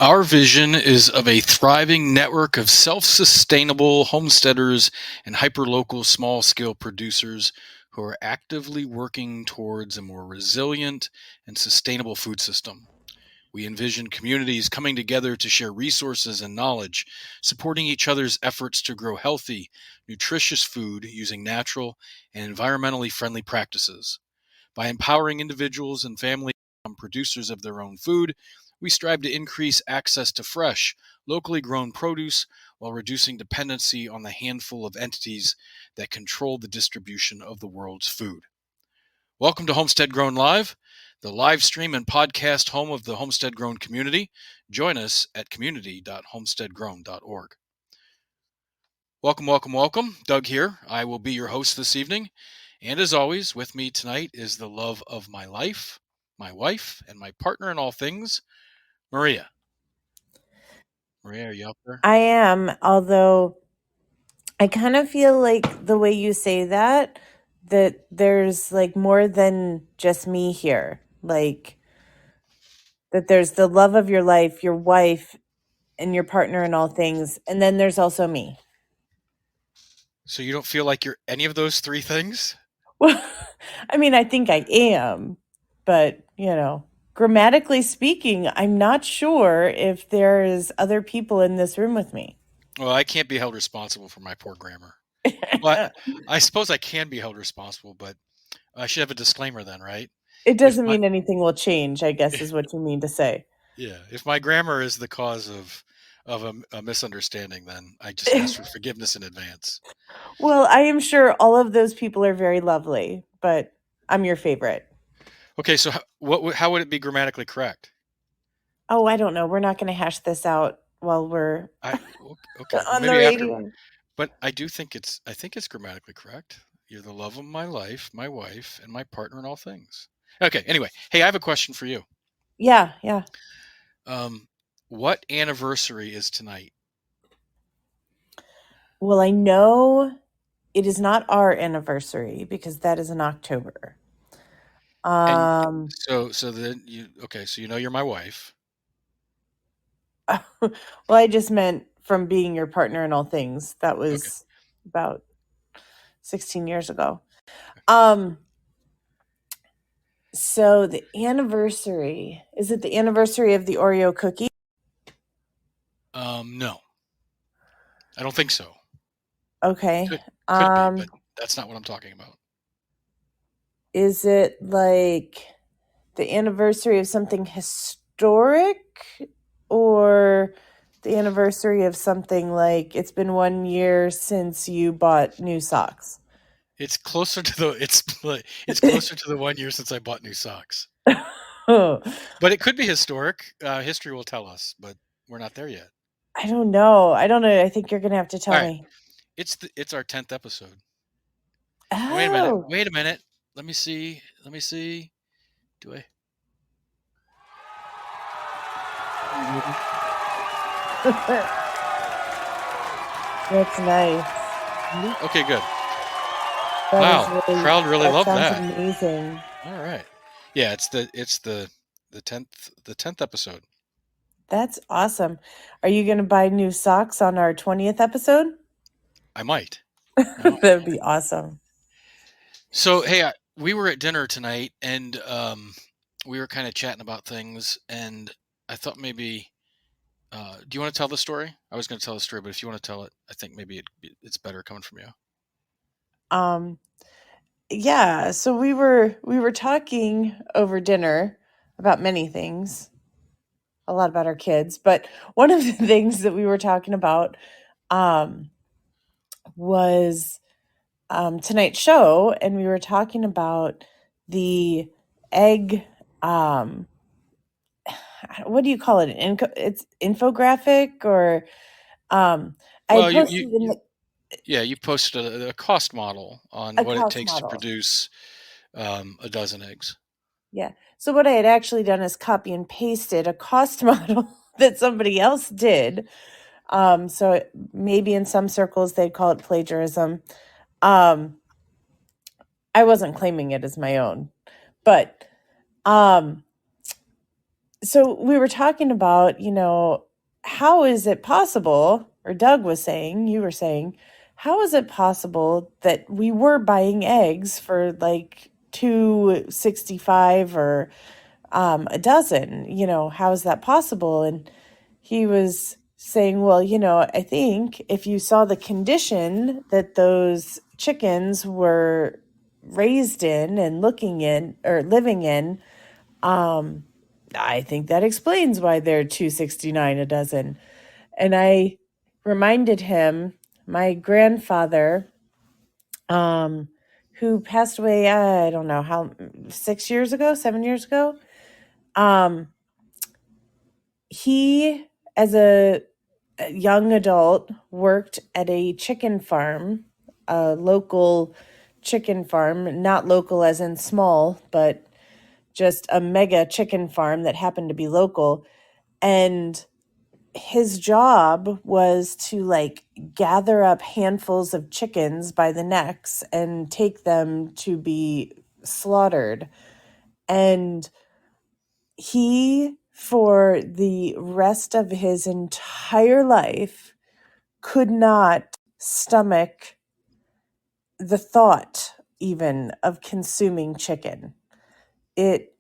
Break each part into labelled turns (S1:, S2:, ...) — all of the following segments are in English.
S1: Our vision is of a thriving network of self sustainable homesteaders and hyperlocal small scale producers who are actively working towards a more resilient and sustainable food system. We envision communities coming together to share resources and knowledge, supporting each other's efforts to grow healthy, nutritious food using natural and environmentally friendly practices. By empowering individuals and families to become producers of their own food, we strive to increase access to fresh, locally grown produce while reducing dependency on the handful of entities that control the distribution of the world's food. Welcome to Homestead Grown Live, the live stream and podcast home of the Homestead Grown community. Join us at community.homesteadgrown.org. Welcome, welcome, welcome. Doug here. I will be your host this evening. And as always, with me tonight is the love of my life, my wife, and my partner in all things, Maria. Maria, are you up there?
S2: I am, although I kind of feel like the way you say that there's like more than just me here. Like that there's the love of your life, your wife, and your partner in all things, and then there's also me.
S1: So you don't feel like you're any of those three things?
S2: Well, I mean, I think I am, but grammatically speaking, I'm not sure if there's other people in this room with me.
S1: Well, I can't be held responsible for my poor grammar. Well, I suppose I can be held responsible, but I should have a disclaimer then, right?
S2: It
S1: If
S2: doesn't
S1: my
S2: mean anything will change, I guess is what you mean to say.
S1: yeah, if my grammar is the cause of a misunderstanding, then I just ask for forgiveness in advance.
S2: Well, I am sure all of those people are very lovely, but I'm your favorite.
S1: Okay, so how would it be grammatically correct?
S2: Oh, I don't know. We're not going to hash this out while we're
S1: Okay, well
S2: on the
S1: maybe after,
S2: radio.
S1: but I think it's grammatically correct. You're the love of my life, my wife, and my partner in all things. Okay, anyway, hey, I have a question for you.
S2: Yeah, yeah.
S1: What anniversary is tonight?
S2: Well, I know it is not our anniversary because that is in October.
S1: And
S2: Um,
S1: so then so you know you're my wife.
S2: well, I just meant from being your partner in all things. That
S1: Okay.
S2: was about 16 years ago. Um, so the anniversary, is it the anniversary of the Oreo cookie?
S1: No, I don't think so.
S2: Okay.
S1: Could be, but that's not what I'm talking about.
S2: Is it like the anniversary of something historic or the anniversary of something like it's been 1 year since you bought new socks?
S1: It's closer to the it's closer to the 1 year since I bought new socks.
S2: Oh,
S1: But it could be historic. History will tell us, but we're not there yet.
S2: I don't know. I don't know. I think you're going to have to
S1: All
S2: tell
S1: right,
S2: me.
S1: it's our 10th episode. Wait a minute.
S2: Oh.
S1: Wait a minute. Let me see. Let me see. Do I?
S2: That's nice.
S1: Okay, good.
S2: That is
S1: Wow,
S2: really,
S1: crowd really
S2: that
S1: loved
S2: sounds
S1: that.
S2: amazing.
S1: All right. Yeah, it's the 10th episode.
S2: That's awesome. Are you going to buy new socks on our 20th episode?
S1: I might.
S2: That would be awesome.
S1: So, hey, we were at dinner tonight, and we were kind of chatting about things, and I thought maybe, do you want to tell the story? I was going to tell the story, but if you want to tell it, I think maybe it's better coming from you.
S2: Um, yeah, so we were talking over dinner about many things, a lot about our kids, but one of the things that we were talking about um, was tonight's show, and we were talking about the egg. Um, what do you call it? It's infographic, or I had
S1: Well,
S2: posted in the
S1: you posted a cost model on
S2: a
S1: what it
S2: cost
S1: takes to
S2: model.
S1: produce a dozen eggs.
S2: Yeah. So what I had actually done is copy and pasted a cost model that somebody else did. So maybe in some circles they'd call it plagiarism. Um, I wasn't claiming it as my own, but um, So we were talking about, how is it possible, or Doug was saying, you were saying, how is it possible that we were buying eggs for like 2.65 or a dozen? How is that possible? And he was saying, well, I think if you saw the condition that those chickens were raised in and looking in or living in, um, I think that explains why they're 2.69 a dozen. And I reminded him my grandfather, um, who passed away, I don't know how, 6 years ago, 7 years ago. Um, he, as a young adult, worked at a chicken farm, a local chicken farm, not local as in small, but just a mega chicken farm that happened to be local. And his job was to like gather up handfuls of chickens by the necks and take them to be slaughtered. And he, for the rest of his entire life, could not stomach the thought even of consuming chicken. It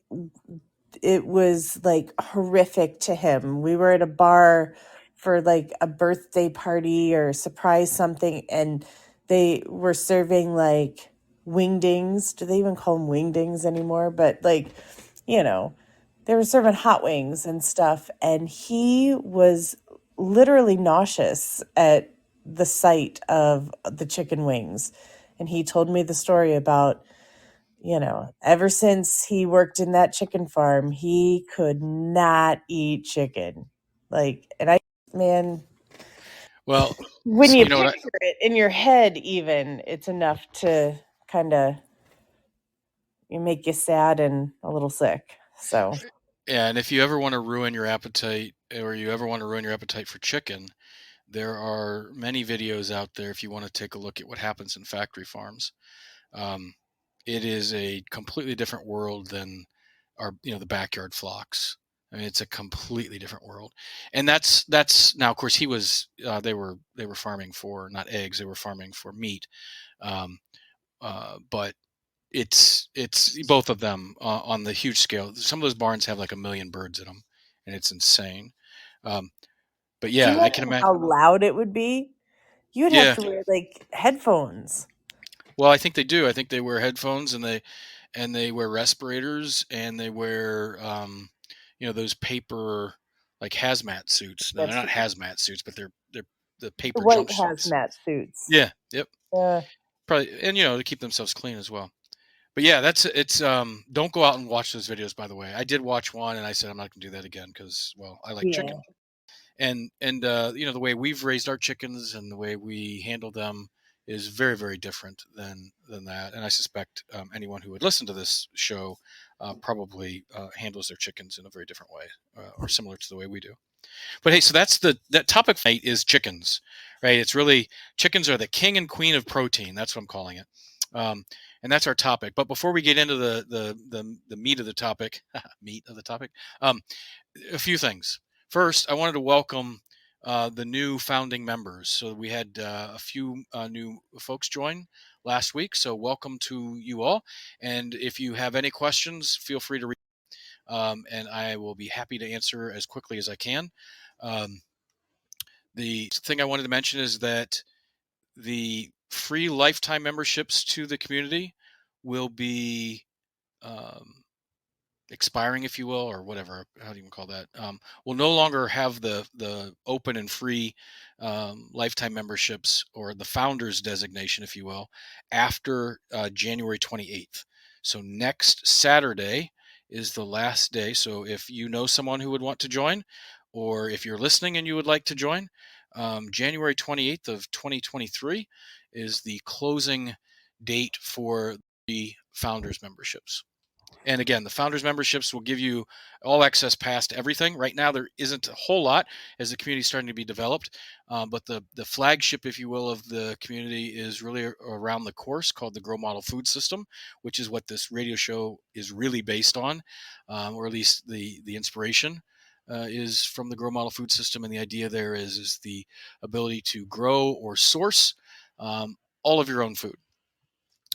S2: it was like horrific to him. We were at a bar for like a birthday party or surprise something, and they were serving like wingdings. Do they even call them wingdings anymore? But like, you know, they were serving hot wings and stuff, and he was literally nauseous at the sight of the chicken wings. And he told me the story about, ever since he worked in that chicken farm, he could not eat chicken. Like, and man,
S1: Well,
S2: when you
S1: you know what?
S2: picture it in your head, even, it's enough to kind of make you sad and a little sick. So,
S1: Yeah, and if you ever want to ruin your appetite, or you ever want to ruin your appetite for chicken, there are many videos out there if you want to take a look at what happens in factory farms. Um, it is a completely different world than the backyard flocks. I mean, it's a completely different world, and that's now. Of course, they were farming for not eggs; they were farming for meat. Um, but it's both of them on the huge scale. Some of those barns have like a million birds in them, and it's insane. Um, but
S2: can you
S1: yeah, I can
S2: imagine
S1: imagine.
S2: how loud it would be? You would have
S1: Yeah,
S2: to wear like headphones.
S1: well, I think they do. I think they wear headphones, and they wear respirators, and they wear those paper like hazmat suits. No, they're
S2: That's
S1: not hazmat suits, but they're the
S2: the
S1: paper
S2: white
S1: jumpsuits.
S2: hazmat suits.
S1: Yeah, yep.
S2: Uh,
S1: Probably, and to keep themselves clean as well. But yeah, don't go out and watch those videos, by the way. I did watch one and I said I'm not gonna do that again because, well, I like
S2: yeah.
S1: chicken. And the way we've raised our chickens and the way we handle them is very, very different than that. And I suspect anyone who would listen to this show probably handles their chickens in a very different way, or similar to the way we do. But hey, so that topic for tonight is chickens, right? It's really chickens are the king and queen of protein. That's what I'm calling it. And that's our topic. But before we get into the meat of the topic, meat of the topic, um, a few things. First, I wanted to welcome the new founding members. So we had a few new folks join last week. So welcome to you all. And if you have any questions, feel free to reach, and I will be happy to answer as quickly as I can. Um, the thing I wanted to mention is that the free lifetime memberships to the community will be um, expiring, if you will, or whatever. How do you call that? We'll no longer have the open and free lifetime memberships, or the founders designation, if you will, after January 28th. So next Saturday is the last day. So if you know someone who would want to join, or if you're listening and you would like to join, January 28th of 2023 is the closing date for the founders memberships. And again, the founders memberships will give you all access past everything. Right now, there isn't a whole lot as the community is starting to be developed. But the flagship, if you will, of the community is really around the course called the Grow Model Food System, which is what this radio show is really based on, or at least the inspiration. Is from the Grow Model Food System, and the idea there is the ability to grow or source um, all of your own food.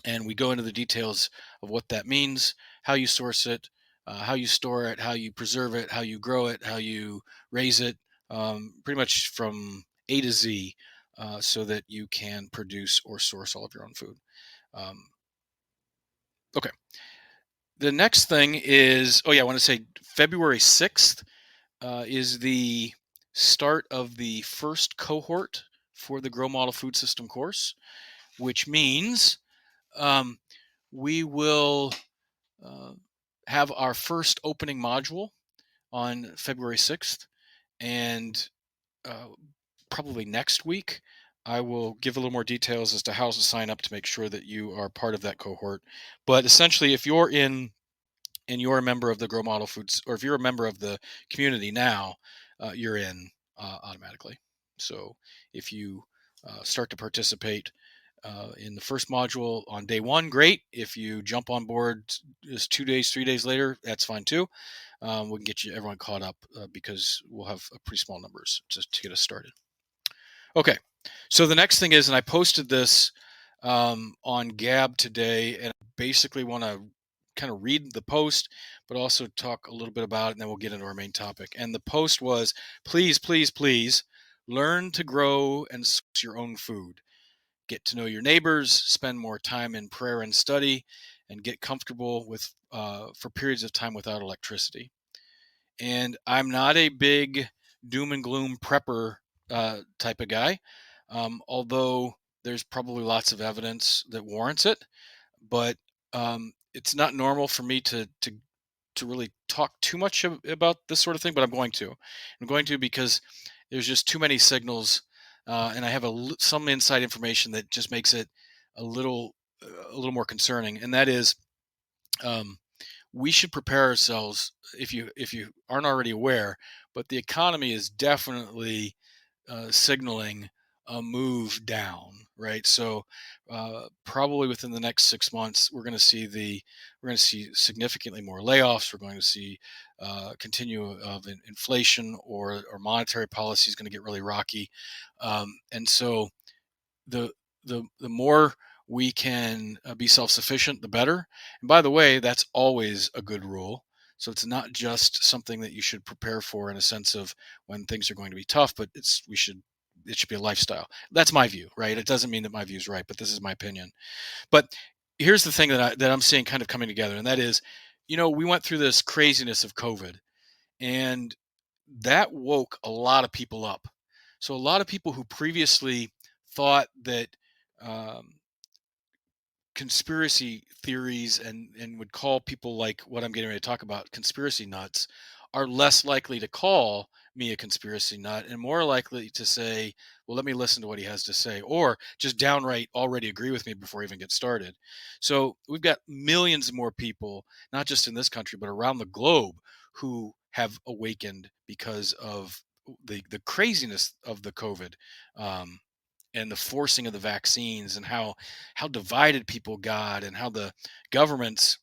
S1: And we go into the details of what that means, how you source it, how you store it, how you preserve it, how you grow it, how you raise it, pretty much from A to Z, so that you can produce or source all of your own food. Um, okay. The next thing is, oh yeah, I want to say February 6th is the start of the first cohort for the Grow Model Food System course, which means um, we will uh, have our first opening module on February 6th. And uh, probably next week, I will give a little more details as to how to sign up to make sure that you are part of that cohort. But essentially, if you're in and you're a member of the Grow Model Foods, or if you're a member of the community now, you're in automatically. So if you start to participate in the first module on day one, great. If you jump on board just 2 days, 3 days later, that's fine too. We can get you everyone caught up because we'll have a pretty small numbers just to get us started. Okay, so the next thing is, and I posted this on Gab today, and I basically want to kind of read the post, but also talk a little bit about it, and then we'll get into our main topic. And the post was, please, please, please learn to grow and source your own food. Get to know your neighbors, spend more time in prayer and study, and get comfortable with for periods of time without electricity. And I'm not a big doom and gloom prepper type of guy, although there's probably lots of evidence that warrants it. But it's not normal for me to really talk too much about this sort of thing. But I'm going to. I'm going to because there's just too many signals, and I have some inside information that just makes it a little a little more concerning. And that is. We should prepare ourselves if you aren't already aware, but the economy is definitely signaling a move down, right? So probably within the next 6 months, we're going to see significantly more layoffs. We're going to see continue of inflation, or monetary policy is going to get really rocky, and so the the more we can be self-sufficient, the better. And by the way, that's always a good rule. So it's not just something that you should prepare for in a sense of when things are going to be tough, but it should be a lifestyle. That's my view, right? It doesn't mean that my view is right, but this is my opinion. But here's the thing that I'm seeing kind of coming together, and that is, we went through this craziness of COVID, and that woke a lot of people up. So a lot of people who previously thought that um, conspiracy theories and would call people like what I'm getting ready to talk about conspiracy nuts are less likely to call me a conspiracy nut and more likely to say, well, let me listen to what he has to say, or just downright already agree with me before I even get started. So we've got millions more people, not just in this country, but around the globe, who have awakened because of the craziness of the COVID. Um, and the forcing of the vaccines, and how divided people got, and how the governments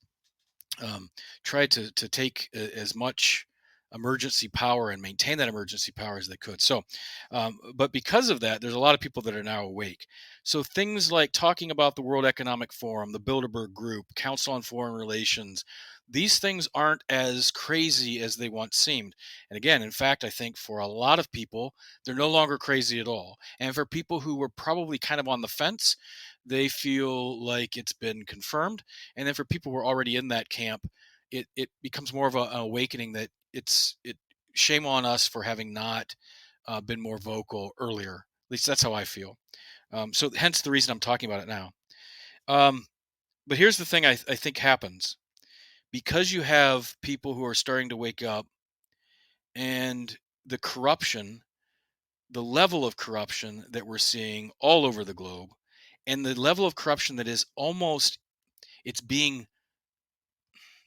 S1: um, tried to take as much emergency power and maintain that emergency power as they could. So, but because of that, there's a lot of people that are now awake. So things like talking about the World Economic Forum, the Bilderberg Group, Council on Foreign Relations, these things aren't as crazy as they once seemed. And again, in fact, I think for a lot of people, they're no longer crazy at all. And for people who were probably kind of on the fence, they feel like it's been confirmed. And then for people who are already in that camp, it becomes more of an awakening that it shame on us for having not been more vocal earlier. At least that's how I feel. So hence the reason I'm talking about it now. Um, but here's the thing I think happens because you have people who are starting to wake up, and the corruption, the level of corruption that we're seeing all over the globe, and the level of corruption that is almost it's being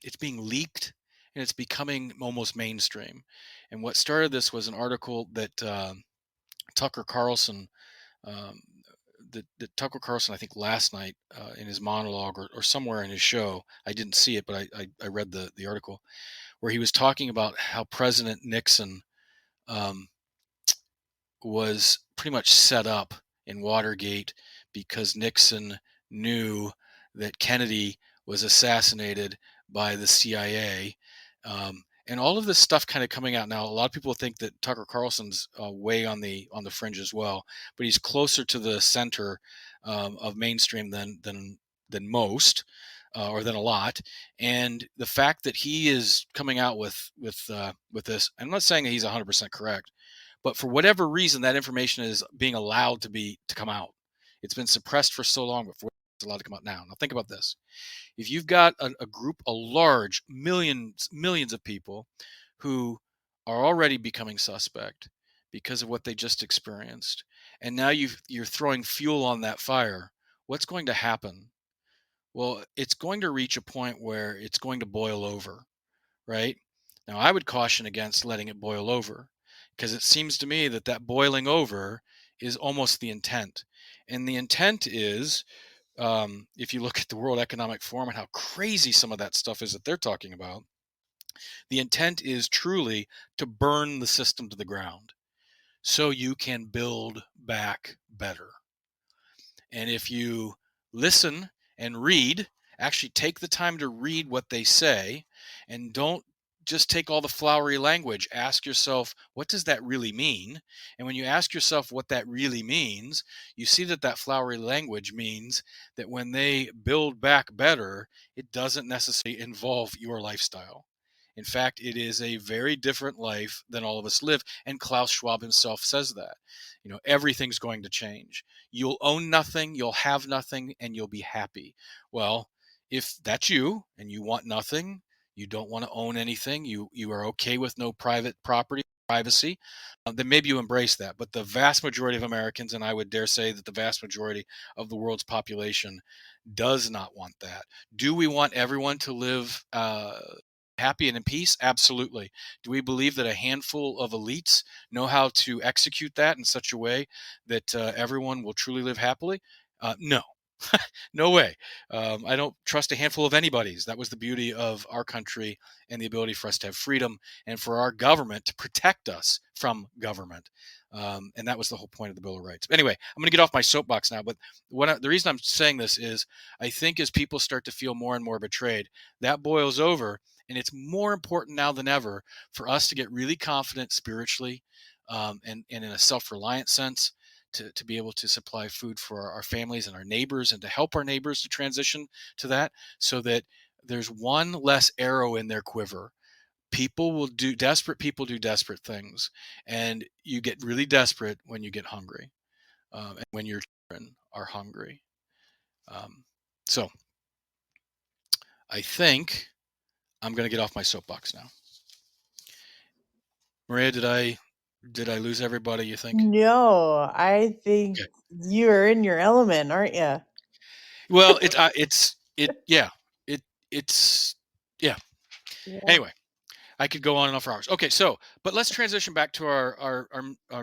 S1: it's being leaked and it's becoming almost mainstream. And what started this was an article that Tucker Carlson, um, that Tucker Carlson, I think last night in his monologue or somewhere in his show, I didn't see it, but I read the article where he was talking about how President Nixon um, was pretty much set up in Watergate because Nixon knew that Kennedy was assassinated by the CIA. And all of this stuff kind of coming out now. A lot of people think that Tucker Carlson's way on the fringe as well, but he's closer to the center of mainstream than most, or than a lot. And the fact that he is coming out with this, I'm not saying that he's 100% correct, but for whatever reason, that information is being allowed to come out. It's been suppressed for so long before it's allowed to come out now. Now think about this: if you've got a group, a large millions of people who are already becoming suspect because of what they just experienced, and now you're throwing fuel on that fire, what's going to happen? Well, it's going to reach a point where it's going to boil over, right? Now, I would caution against letting it boil over because it seems to me that that boiling over is almost the intent. And the intent is, if you look at the World Economic Forum and how crazy some of that stuff is that they're talking about, the intent is truly to burn the system to the ground so you can build back better. And if you listen and read, actually take the time to read what they say and don't just take all the flowery language. Ask yourself, what does that really mean? And when you ask yourself what that really means, you see that that flowery language means that when they build back better, it doesn't necessarily involve your lifestyle. In fact, it is a very different life than all of us live. And Klaus Schwab himself says that. Everything's going to change. You'll own nothing, you'll have nothing, and you'll be happy. Well, if that's you and you want nothing, you don't want to own anything, you are okay with no private property, privacy, then maybe you embrace that. But the vast majority of Americans, and I would dare say that the vast majority of the world's population, does not want that. Do we want everyone to live happy and in peace? Absolutely. Do we believe that a handful of elites know how to execute that in such a way that everyone will truly live happily? No. No way. I don't trust a handful of anybody's. That was the beauty of our country and the ability for us to have freedom and for our government to protect us from government. And that was the whole point of the Bill of Rights. Anyway, I'm going to get off my soapbox now. But the reason I'm saying this is I think as people start to feel more and more betrayed, that boils over. And it's more important now than ever for us to get really confident spiritually, and in a self reliant sense, to be able to supply food for our families and our neighbors and to help our neighbors to transition to that so that there's one less arrow in their quiver. Desperate people do desperate things, and you get really desperate when you get hungry, and when your children are hungry. So I think I'm going to get off my soapbox now. Maria, did I lose everybody, you think?
S2: No, I think
S1: Okay.
S2: you're in your element, aren't you?
S1: Well, yeah, it it's yeah.
S2: Yeah.
S1: Anyway, I could go on and on for hours. Okay, so but let's transition back to our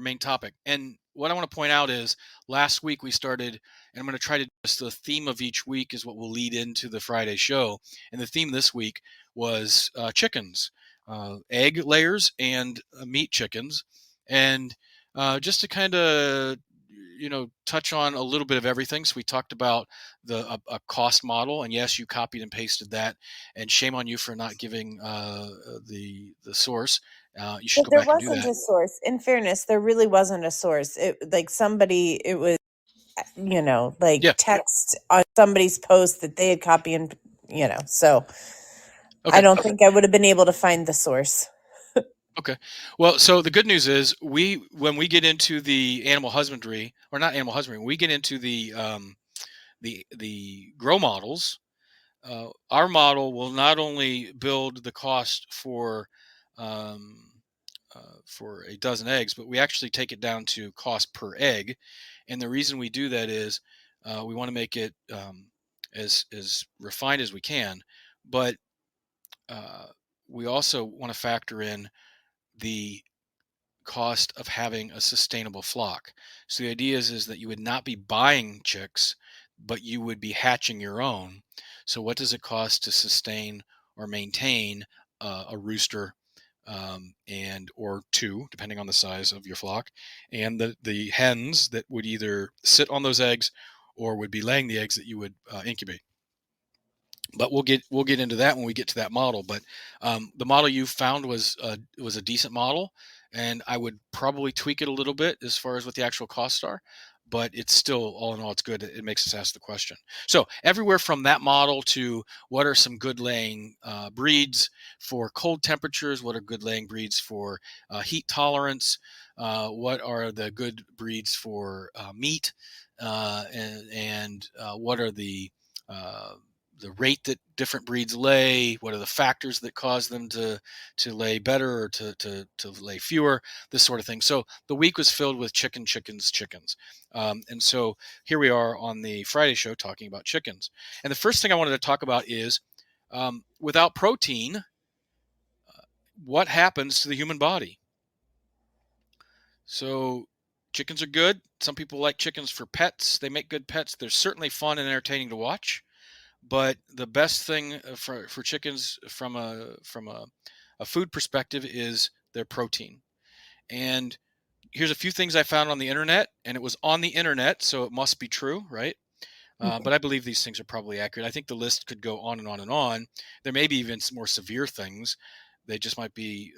S1: main topic. And what I want to point out is last week we started, and I'm going to try to just the theme of each week is what will lead into the Friday show. And the theme this week was chickens, egg layers, and meat chickens, and just to kind of touch on a little bit of everything. So we talked about a cost model, and yes, you copied and pasted that, and shame on you for not giving the source. You should
S2: But
S1: go
S2: there
S1: back and do
S2: wasn't
S1: that.
S2: a source. In fairness, there really wasn't a source. It was, like
S1: Yeah.
S2: text on somebody's post that they had copied and, so I
S1: Okay.
S2: don't think I would have been able to find the source.
S1: Okay. Well, so the good news is when we get into the animal husbandry, or not animal husbandry, when we get into the grow models, our model will not only build the cost um, for a dozen eggs, but we actually take it down to cost per egg. And the reason we do that is we want to make it as refined as we can. But uh, we also want to factor in the cost of having a sustainable flock. So the idea is that you would not be buying chicks, but you would be hatching your own. So what does it cost to sustain or maintain a rooster, and or two, depending on the size of your flock, and the hens that would either sit on those eggs or would be laying the eggs that you would incubate. But we'll get into that when we get to that model. But the model you found was a decent model, and I would probably tweak it a little bit as far as what the actual costs are. But it's still, all in all, it's good. It makes us ask the question. So everywhere from that model to what are some good laying breeds for cold temperatures? What are good laying breeds for heat tolerance? What are the good breeds for meat? And what are uh, the rate that different breeds lay? What are the factors that cause them to lay better or to lay fewer? This sort of thing. So the week was filled with chickens. And so here we are on the Friday show talking about chickens. And the first thing I wanted to talk about is, without protein, what happens to the human body? So chickens are good. Some people like chickens for pets. They make good pets. They're certainly fun and entertaining to watch. But the best thing for chickens from a food perspective is their protein. And here's a few things I found on the internet, and it was on the internet, so it must be true, right?
S2: Okay.
S1: But I believe these things are probably accurate. I think the list could go on and on and on. There may be even some more severe things. They just might be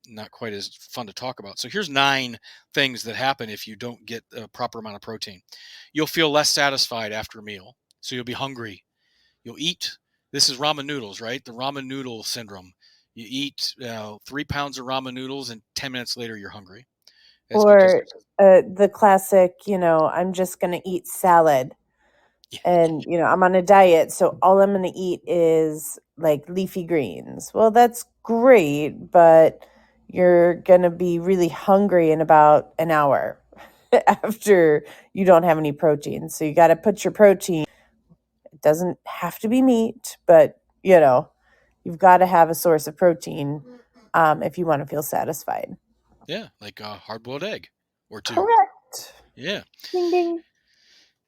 S1: not quite as fun to talk about. So here's 9 things that happen if you don't get a proper amount of protein. You'll feel less satisfied after a meal, so you'll be hungry. You'll eat. This is ramen noodles, right? The ramen noodle syndrome. You eat 3 pounds of ramen noodles, and 10 minutes later you're hungry. That's because
S2: Or the classic, I'm just going to eat salad.
S1: yeah,
S2: And, I'm on a diet. So all I'm going to eat is like leafy greens. Well, that's great, but you're going to be really hungry in about an hour after you don't have any protein. So you got to put your protein. It doesn't have to be meat, but, you've got to have a source of protein if you want to feel satisfied.
S1: yeah, like a hard-boiled egg or two.
S2: Correct.
S1: Yeah.
S2: Ding ding.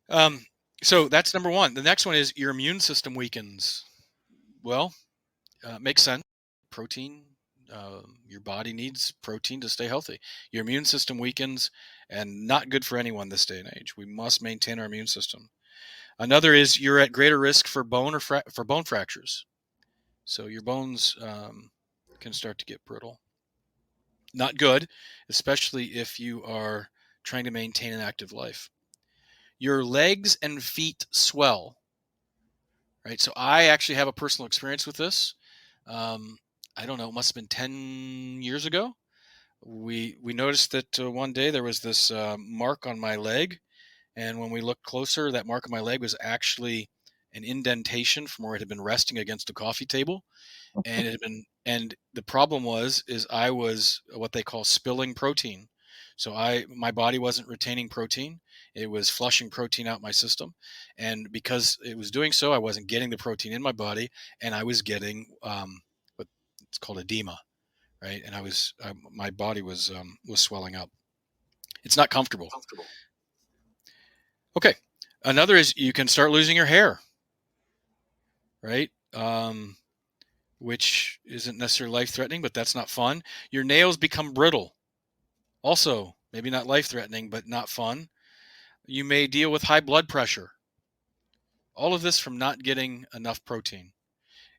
S1: Um, so that's number one. The next one is your immune system weakens. Well, makes sense. Protein. Your body needs protein to stay healthy. Your immune system weakens, and not good for anyone this day and age. We must maintain our immune system. Another is you're at greater risk for bone fractures. So your bones can start to get brittle. Not good, especially if you are trying to maintain an active life. Your legs and feet swell, right? So I actually have a personal experience with this. Um, I don't know, it must have been 10 years ago. We noticed that one day there was this mark on my leg, and when we looked closer, that mark on my leg was actually an indentation from where it had been resting against a coffee table. And it had been, and the problem is I was what they call spilling protein. So my body wasn't retaining protein. It was flushing protein out my system, and because it was doing so, I wasn't getting the protein in my body, and I was getting what it's called edema, right? And my body was swelling up. It's not comfortable. Okay, another is you can start losing your hair, right? Which isn't necessarily life threatening, but that's not fun. Your nails become brittle. Also, maybe not life threatening, but not fun. You may deal with high blood pressure. All of this from not getting enough protein.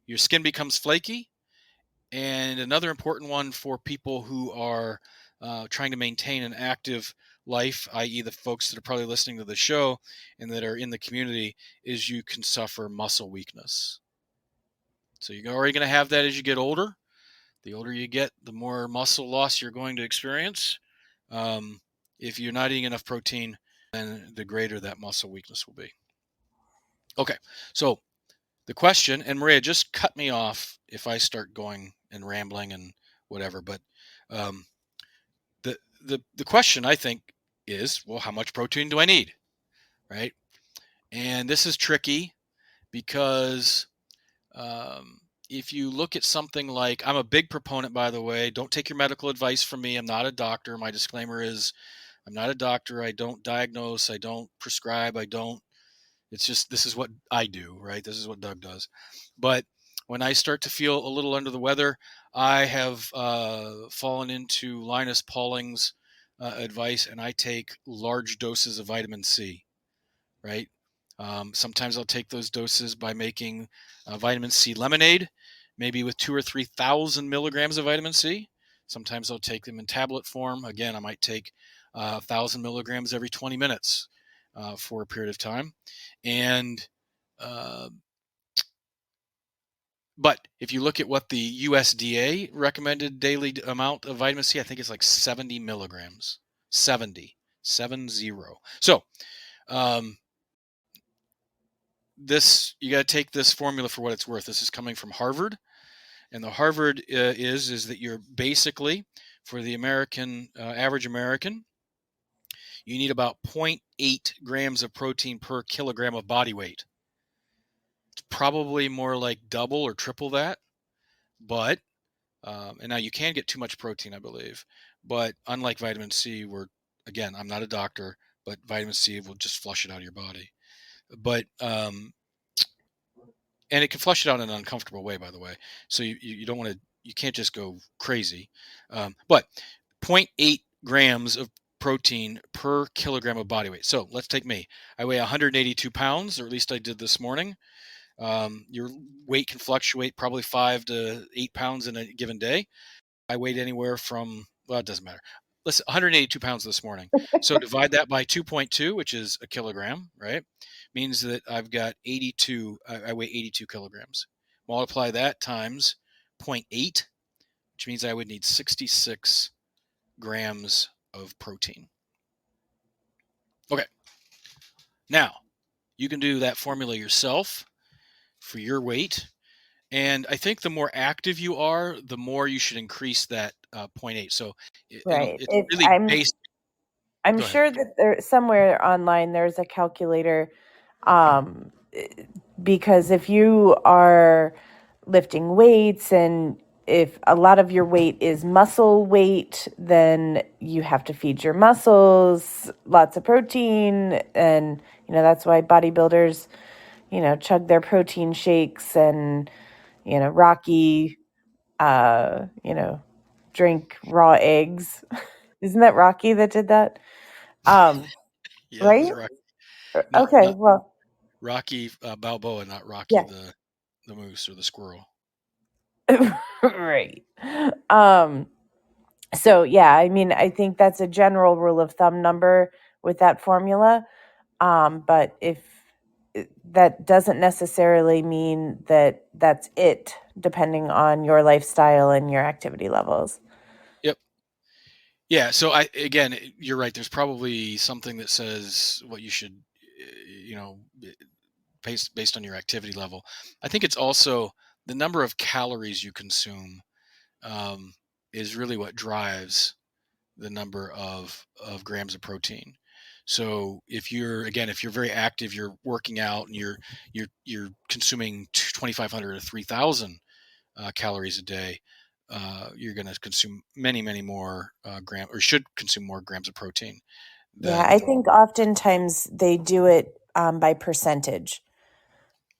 S1: Your skin becomes flaky. And another important one for people who are trying to maintain an active life, i.e., the folks that are probably listening to the show and that are in the community, is you can suffer muscle weakness. So you're already going to have that as you get older. The older you get, the more muscle loss you're going to experience. Um, if you're not eating enough protein, then the greater that muscle weakness will be. Okay, so the question, and Maria, just cut me off if I start going and rambling and whatever, but um, the question I think is, well, how much protein do I need, right? And this is tricky because um, if you look at something like, I'm a big proponent, by the way, don't take your medical advice from me. I'm not a doctor. My disclaimer is I'm not a doctor. I don't diagnose. I don't prescribe. I don't, it's just, this is what I do, right? This is what Doug does. But when I start to feel a little under the weather, I have fallen into Linus Pauling's advice, and I take large doses of vitamin C, right? Sometimes I'll take those doses by making vitamin C lemonade, maybe with 2 or 3 thousand milligrams of vitamin C. Sometimes I'll take them in tablet form. Again, I might take 1,000 milligrams every 20 minutes for a period of time. And uh, but if you look at what the USDA recommended daily amount of vitamin C, I think it's like 70 milligrams. 70, 70. So um, this, you got to take this formula for what it's worth. This is coming from Harvard, and the Harvard is that you're basically, for the American average American, you need about 0.8 grams of protein per kilogram of body weight. It's probably more like double or triple that, but and now you can get too much protein, I believe, but unlike vitamin C, where, again, I'm not a doctor, but vitamin C will just flush it out of your body. But and it can flush it out in an uncomfortable way, by the way. So you don't want to, you can't just go crazy. But 0.8 grams of protein per kilogram of body weight. So let's take me. I weigh 182 pounds, or at least I did this morning. Your weight can fluctuate probably 5 to 8 pounds in a given day. I weighed anywhere from, well, it doesn't matter. Let's 182 pounds this morning. So divide that by 2.2, which is a kilogram, right? Means that I've got 82, I weigh 82 kilograms. Multiply that times zero point 0.8, which means I would need 66 grams of protein. Okay. Now, you can do that formula yourself for your weight. And I think the more active you are, the more you should increase that 0.8. So
S2: Right.
S1: it's
S2: It's
S1: really based.
S2: I'm
S1: Go ahead.
S2: sure that there somewhere online there's a calculator, um, because if you are lifting weights and if a lot of your weight is muscle weight, then you have to feed your muscles lots of protein. And, that's why bodybuilders, chug their protein shakes and, Rocky, uh, you know, drink raw eggs. Isn't that Rocky that did that? Um,
S1: Yeah, it was
S2: right?
S1: Rocky.
S2: Okay,
S1: Not
S2: well,
S1: Rocky Balboa, not Rocky
S2: yeah.
S1: the moose or the squirrel.
S2: Right. Um, so yeah, I mean, I think that's a general rule of thumb number with that formula. But if that doesn't necessarily mean that that's it, depending on your lifestyle and your activity levels.
S1: Yep. Yeah. So again, you're right. There's probably something that says what you should, you know, based on your activity level. I think it's also the number of calories you consume um, is really what drives the number of grams of protein. So if you're very active, you're working out, and you're consuming 2,500 or 3,000 calories a day, you're going to consume many more grams, or should consume more grams of protein
S2: Yeah, I
S1: than.
S2: think oftentimes they do it by percentage.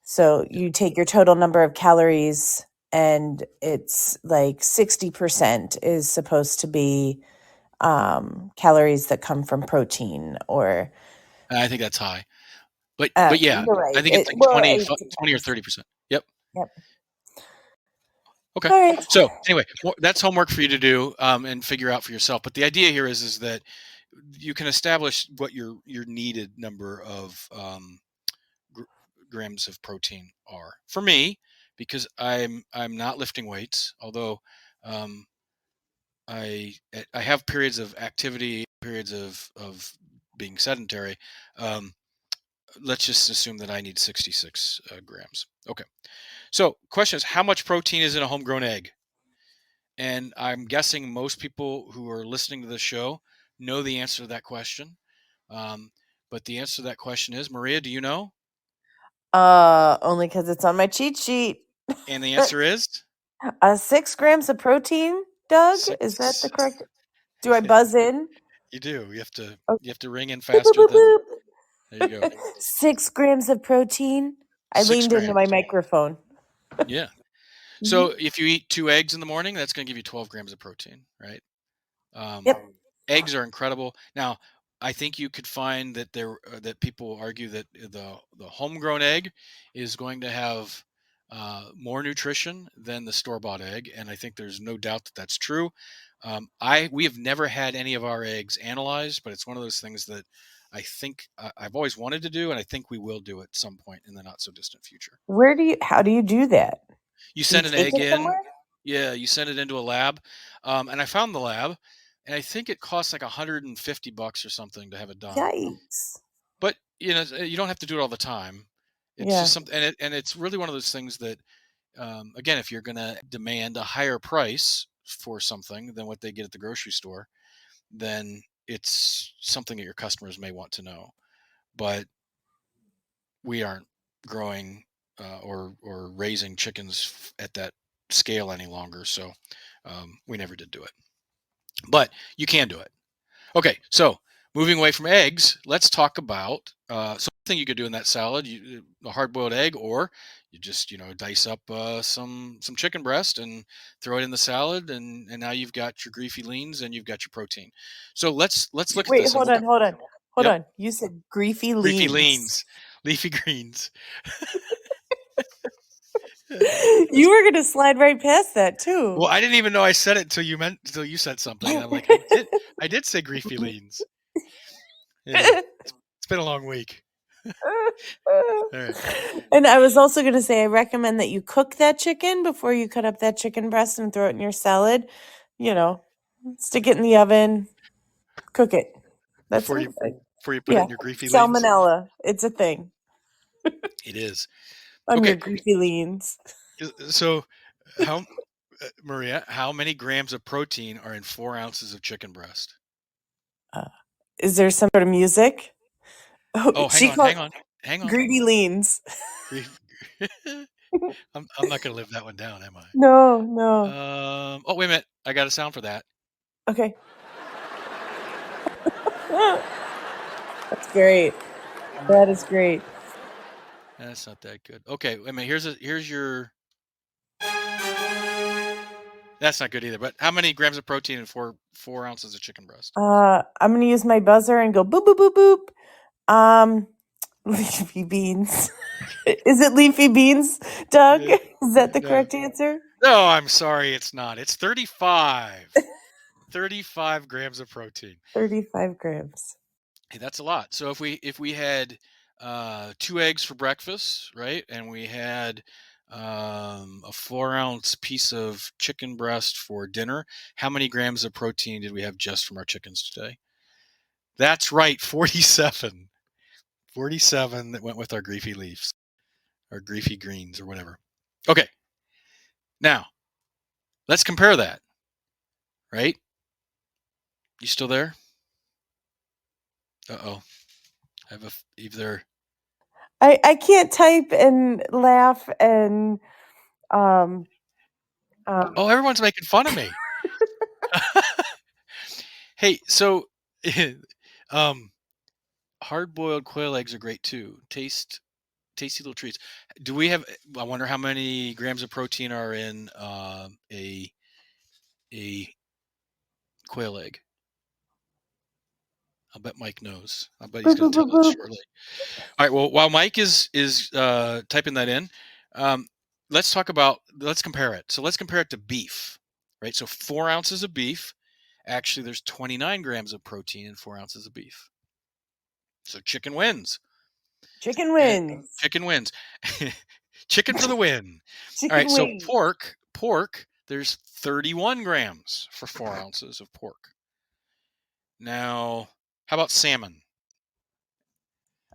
S2: So you take your total number of calories, and it's like 60% is supposed to be calories that come from protein or
S1: I think that's high, but yeah,
S2: you're
S1: I
S2: right.
S1: think it's like
S2: Well,
S1: 20,
S2: it
S1: 20 or
S2: depends.
S1: 30%. Yep.
S2: Yep.
S1: Okay.
S2: All right.
S1: So anyway, that's homework for you to do and figure out for yourself. But the idea here is that you can establish what your needed number of gr- grams of protein are. For me, because I'm not lifting weights, although um, I have periods of activity, periods of being sedentary. Um, let's just assume that I need 66 grams. Okay. So, question is, how much protein is in a homegrown egg? And I'm guessing most people who are listening to the show know the answer to that question. Um, but the answer to that question is, Maria, do you know?
S2: Only because it's on my cheat sheet.
S1: And the answer is
S2: 6 grams of protein, Doug? Is that the
S1: six.
S2: correct? Do I buzz in?
S1: You do. You have to ring in
S2: Boop, boop,
S1: faster
S2: boop,
S1: than. There you go.
S2: boop. 6 grams of protein. I
S1: Six
S2: leaned into my
S1: grams.
S2: microphone.
S1: Yeah.
S2: Mhm.
S1: So if you eat 2 eggs in the morning, that's going to give you 12 grams of protein, right? Um,
S2: Yep.
S1: Eggs are incredible. Now, I think you could find that that people argue that the homegrown egg is going to have more nutrition than the store bought egg, and I think there's no doubt that that's true. We have never had any of our eggs analyzed, but it's one of those things that I think I've always wanted to do, and I think we will do at some point in the not so distant future.
S2: How do you do that?
S1: You
S2: Do you
S1: send an
S2: take
S1: egg
S2: it
S1: in,
S2: somewhere?
S1: yeah, you send it into a lab, and I found the lab, and I think it costs like $150 or something to have it done.
S2: Yikes.
S1: But you don't have to do it all the time. It's
S2: Yeah.
S1: just something, and it's really one of those things that, again, if you're going to demand a higher price for something than what they get at the grocery store, then it's something that your customers may want to know. But we aren't growing or raising chickens at that scale any longer, so we never did do it. But you can do it. Okay, so moving away from eggs, let's talk about something you could do in that salad: a hard-boiled egg, or you just dice up some chicken breast and throw it in the salad, and now you've got your greasy leans and you've got your protein. So let's look at
S2: Wait,
S1: this. And
S2: hold on, hold on. Hold
S1: yep,
S2: on. You said griefy
S1: greasy
S2: leans.
S1: leans, leafy greens.
S2: You were going to slide right past that too.
S1: Well, I didn't even know I said it until you said something, and I'm like, I did say griefy leans. Yeah, it's been a long week. All right.
S2: And I was also going to say, I recommend that you cook that chicken before you cut up that chicken breast and throw it in your salad. You know, stick it in the oven, cook it. That's
S1: Before
S2: what
S1: you
S2: I'm saying.
S1: before you put it
S2: Yeah.
S1: in your griefy leans.
S2: Salmonella. It's a thing
S1: It is.
S2: on your
S1: Okay.
S2: griefy leans.
S1: So how Maria, how many grams of protein are in 4 ounces of chicken breast?
S2: Uh, is there some sort of music? Oh,
S1: Oh, hang
S2: she
S1: on,
S2: called
S1: hang on, hang on.
S2: greedy leans.
S1: Grief. I'm not gonna live that one down, am I?
S2: No, no.
S1: Oh, wait a minute. I got a sound for that.
S2: Okay. That's great. That is great.
S1: That's not that good. Okay, wait a minute. Here's your. That's not good either. But how many grams of protein in four ounces of chicken breast?
S2: I'm gonna use my buzzer and go boop boop boop boop. Leafy beans. Is it leafy beans, Doug?
S1: Yeah,
S2: Is that the
S1: no,
S2: correct answer?
S1: no. I'm sorry, it's not. It's 35. 35 grams of protein.
S2: 35 grams.
S1: Hey, that's a lot. So if we had 2 eggs for breakfast, right, and we had a 4 ounce piece of chicken breast for dinner, how many grams of protein did we have just from our chickens today? That's right, 47. 47 that went with our griefy leaves, or griefy greens, or whatever. Okay, now let's compare that. Right? You still there? Uh-oh. I have either.
S2: I can't type and laugh and um
S1: Oh,
S2: um
S1: everyone's making fun of me. Hey, so um, hard-boiled quail eggs are great too. Tasty little treats. Do we have? I wonder how many grams of protein are in a quail egg. I'll bet Mike knows. I bet he's
S2: boop
S1: going
S2: boop
S1: to
S2: boop
S1: tell us
S2: boop.
S1: shortly. All right. Well, while Mike is typing that in, um, let's compare it. So let's compare it to beef, right? So 4 ounces of beef. Actually, there's 29 grams of protein in 4 ounces of beef. So chicken wins.
S2: Chicken
S1: And
S2: wings.
S1: chicken wins. Chicken for the win. All right.
S2: Chicken
S1: So
S2: wings.
S1: pork. There's 31 grams for 4 ounces of pork. Now, how about salmon?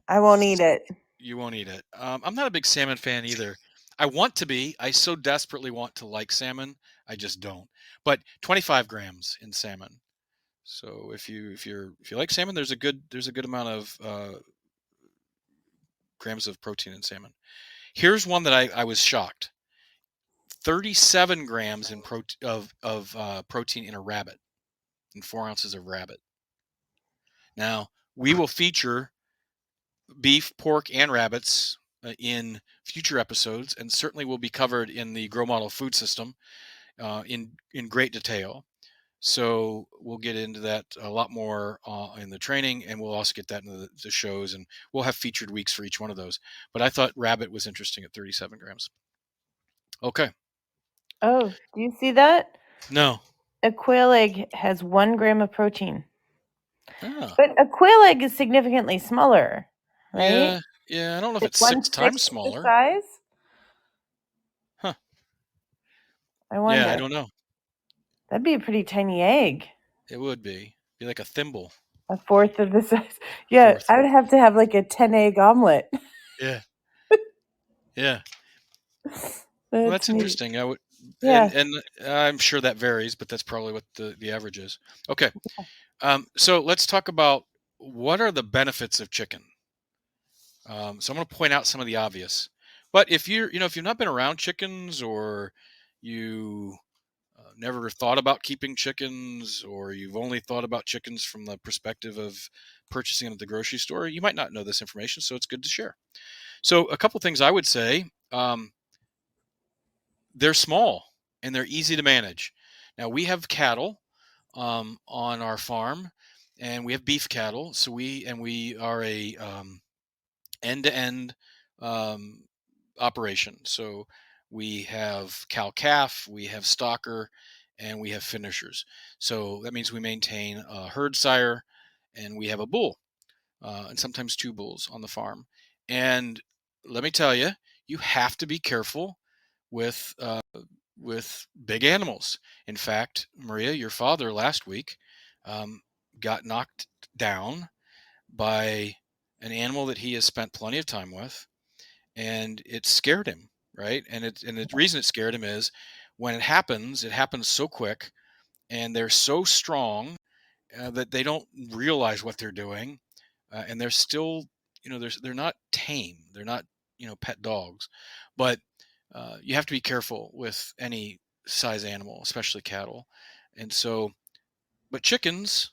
S2: I won't eat it.
S1: You won't eat it. I'm not a big salmon fan either. I want to be. I so desperately want to like salmon. I just don't. But 25 grams in salmon. So if you like salmon, there's a good amount of grams of protein in salmon. Here's one that I was shocked. 37 grams of protein in a rabbit, in 4 ounces of rabbit. Now, we will feature beef, pork, and rabbits in future episodes, and certainly will be covered in the Grow Model Food System in great detail. So we'll get into that a lot more in the training, and we'll also get that into the shows, and we'll have featured weeks for each one of those. But I thought rabbit was interesting at 37 grams. Okay.
S2: Oh, do you see that?
S1: No.
S2: A quail egg has 1 gram of protein.
S1: Ah.
S2: But a quail egg is significantly smaller, right?
S1: Yeah. Yeah. I don't know if
S2: Like
S1: it's
S2: one
S1: 6 times
S2: sixth the
S1: smaller.
S2: size?
S1: Huh.
S2: I
S1: Yeah. I
S2: wonder.
S1: don't know.
S2: That'd be a pretty tiny egg.
S1: It would be like a thimble.
S2: A fourth of the size.
S1: A
S2: Yeah,
S1: fourth.
S2: I would have to have like a 10 egg omelet.
S1: Yeah. Yeah. Well,
S2: That's
S1: that's
S2: neat.
S1: interesting.
S2: Yeah.
S1: And I'm sure that varies, but that's probably what the average is. Okay. So let's talk about what are the benefits of chicken. So I'm going to point out some of the obvious. But if you've not been around chickens, or you never thought about keeping chickens, or you've only thought about chickens from the perspective of purchasing them at the grocery store, you might not know this information. So it's good to share. So a couple things I would say. They're small and they're easy to manage. Now we have cattle on our farm, and we have beef cattle. So we are a end-to-end um, operation. So we have cow calf, we have stocker, and we have finishers. So that means we maintain a herd sire, and we have a bull, and sometimes two bulls on the farm. And let me tell you, you have to be careful with big animals. In fact, Maria, your father last week um, got knocked down by an animal that he has spent plenty of time with, and it scared him, right? And the reason it scared him is when it happens so quick, and they're so strong that they don't realize what they're doing, and they're still, they're not tame, they're not, pet dogs, but you have to be careful with any size animal, especially cattle. And so, but chickens,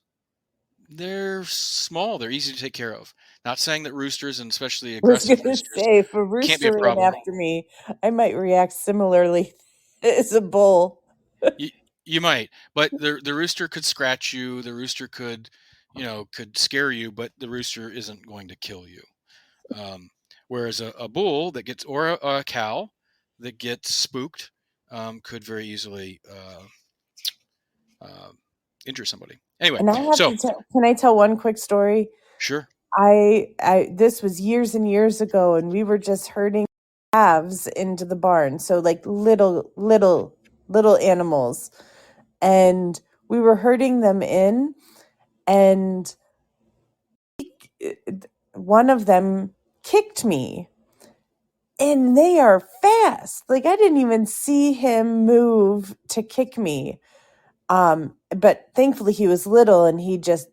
S1: they're small, they're easy to take care of. Not saying that roosters, and especially
S2: I was
S1: aggressive
S2: gonna
S1: roosters,
S2: say, if a
S1: can't be a
S2: rooster ran
S1: problem.
S2: after me, I might react similarly as a bull.
S1: You, you might, but the rooster could scratch you. The rooster could, could scare you, but the rooster isn't going to kill you. Um, Whereas a bull that gets, or a cow that gets spooked, could very easily uh, injure somebody. Anyway,
S2: And I have
S1: so
S2: to tell, can I tell one quick story?
S1: sure.
S2: I this was years and years ago, and we were just herding calves into the barn. So like little animals. And we were herding them in, and one of them kicked me. And they are fast. Like I didn't even see him move to kick me. But thankfully he was little and he just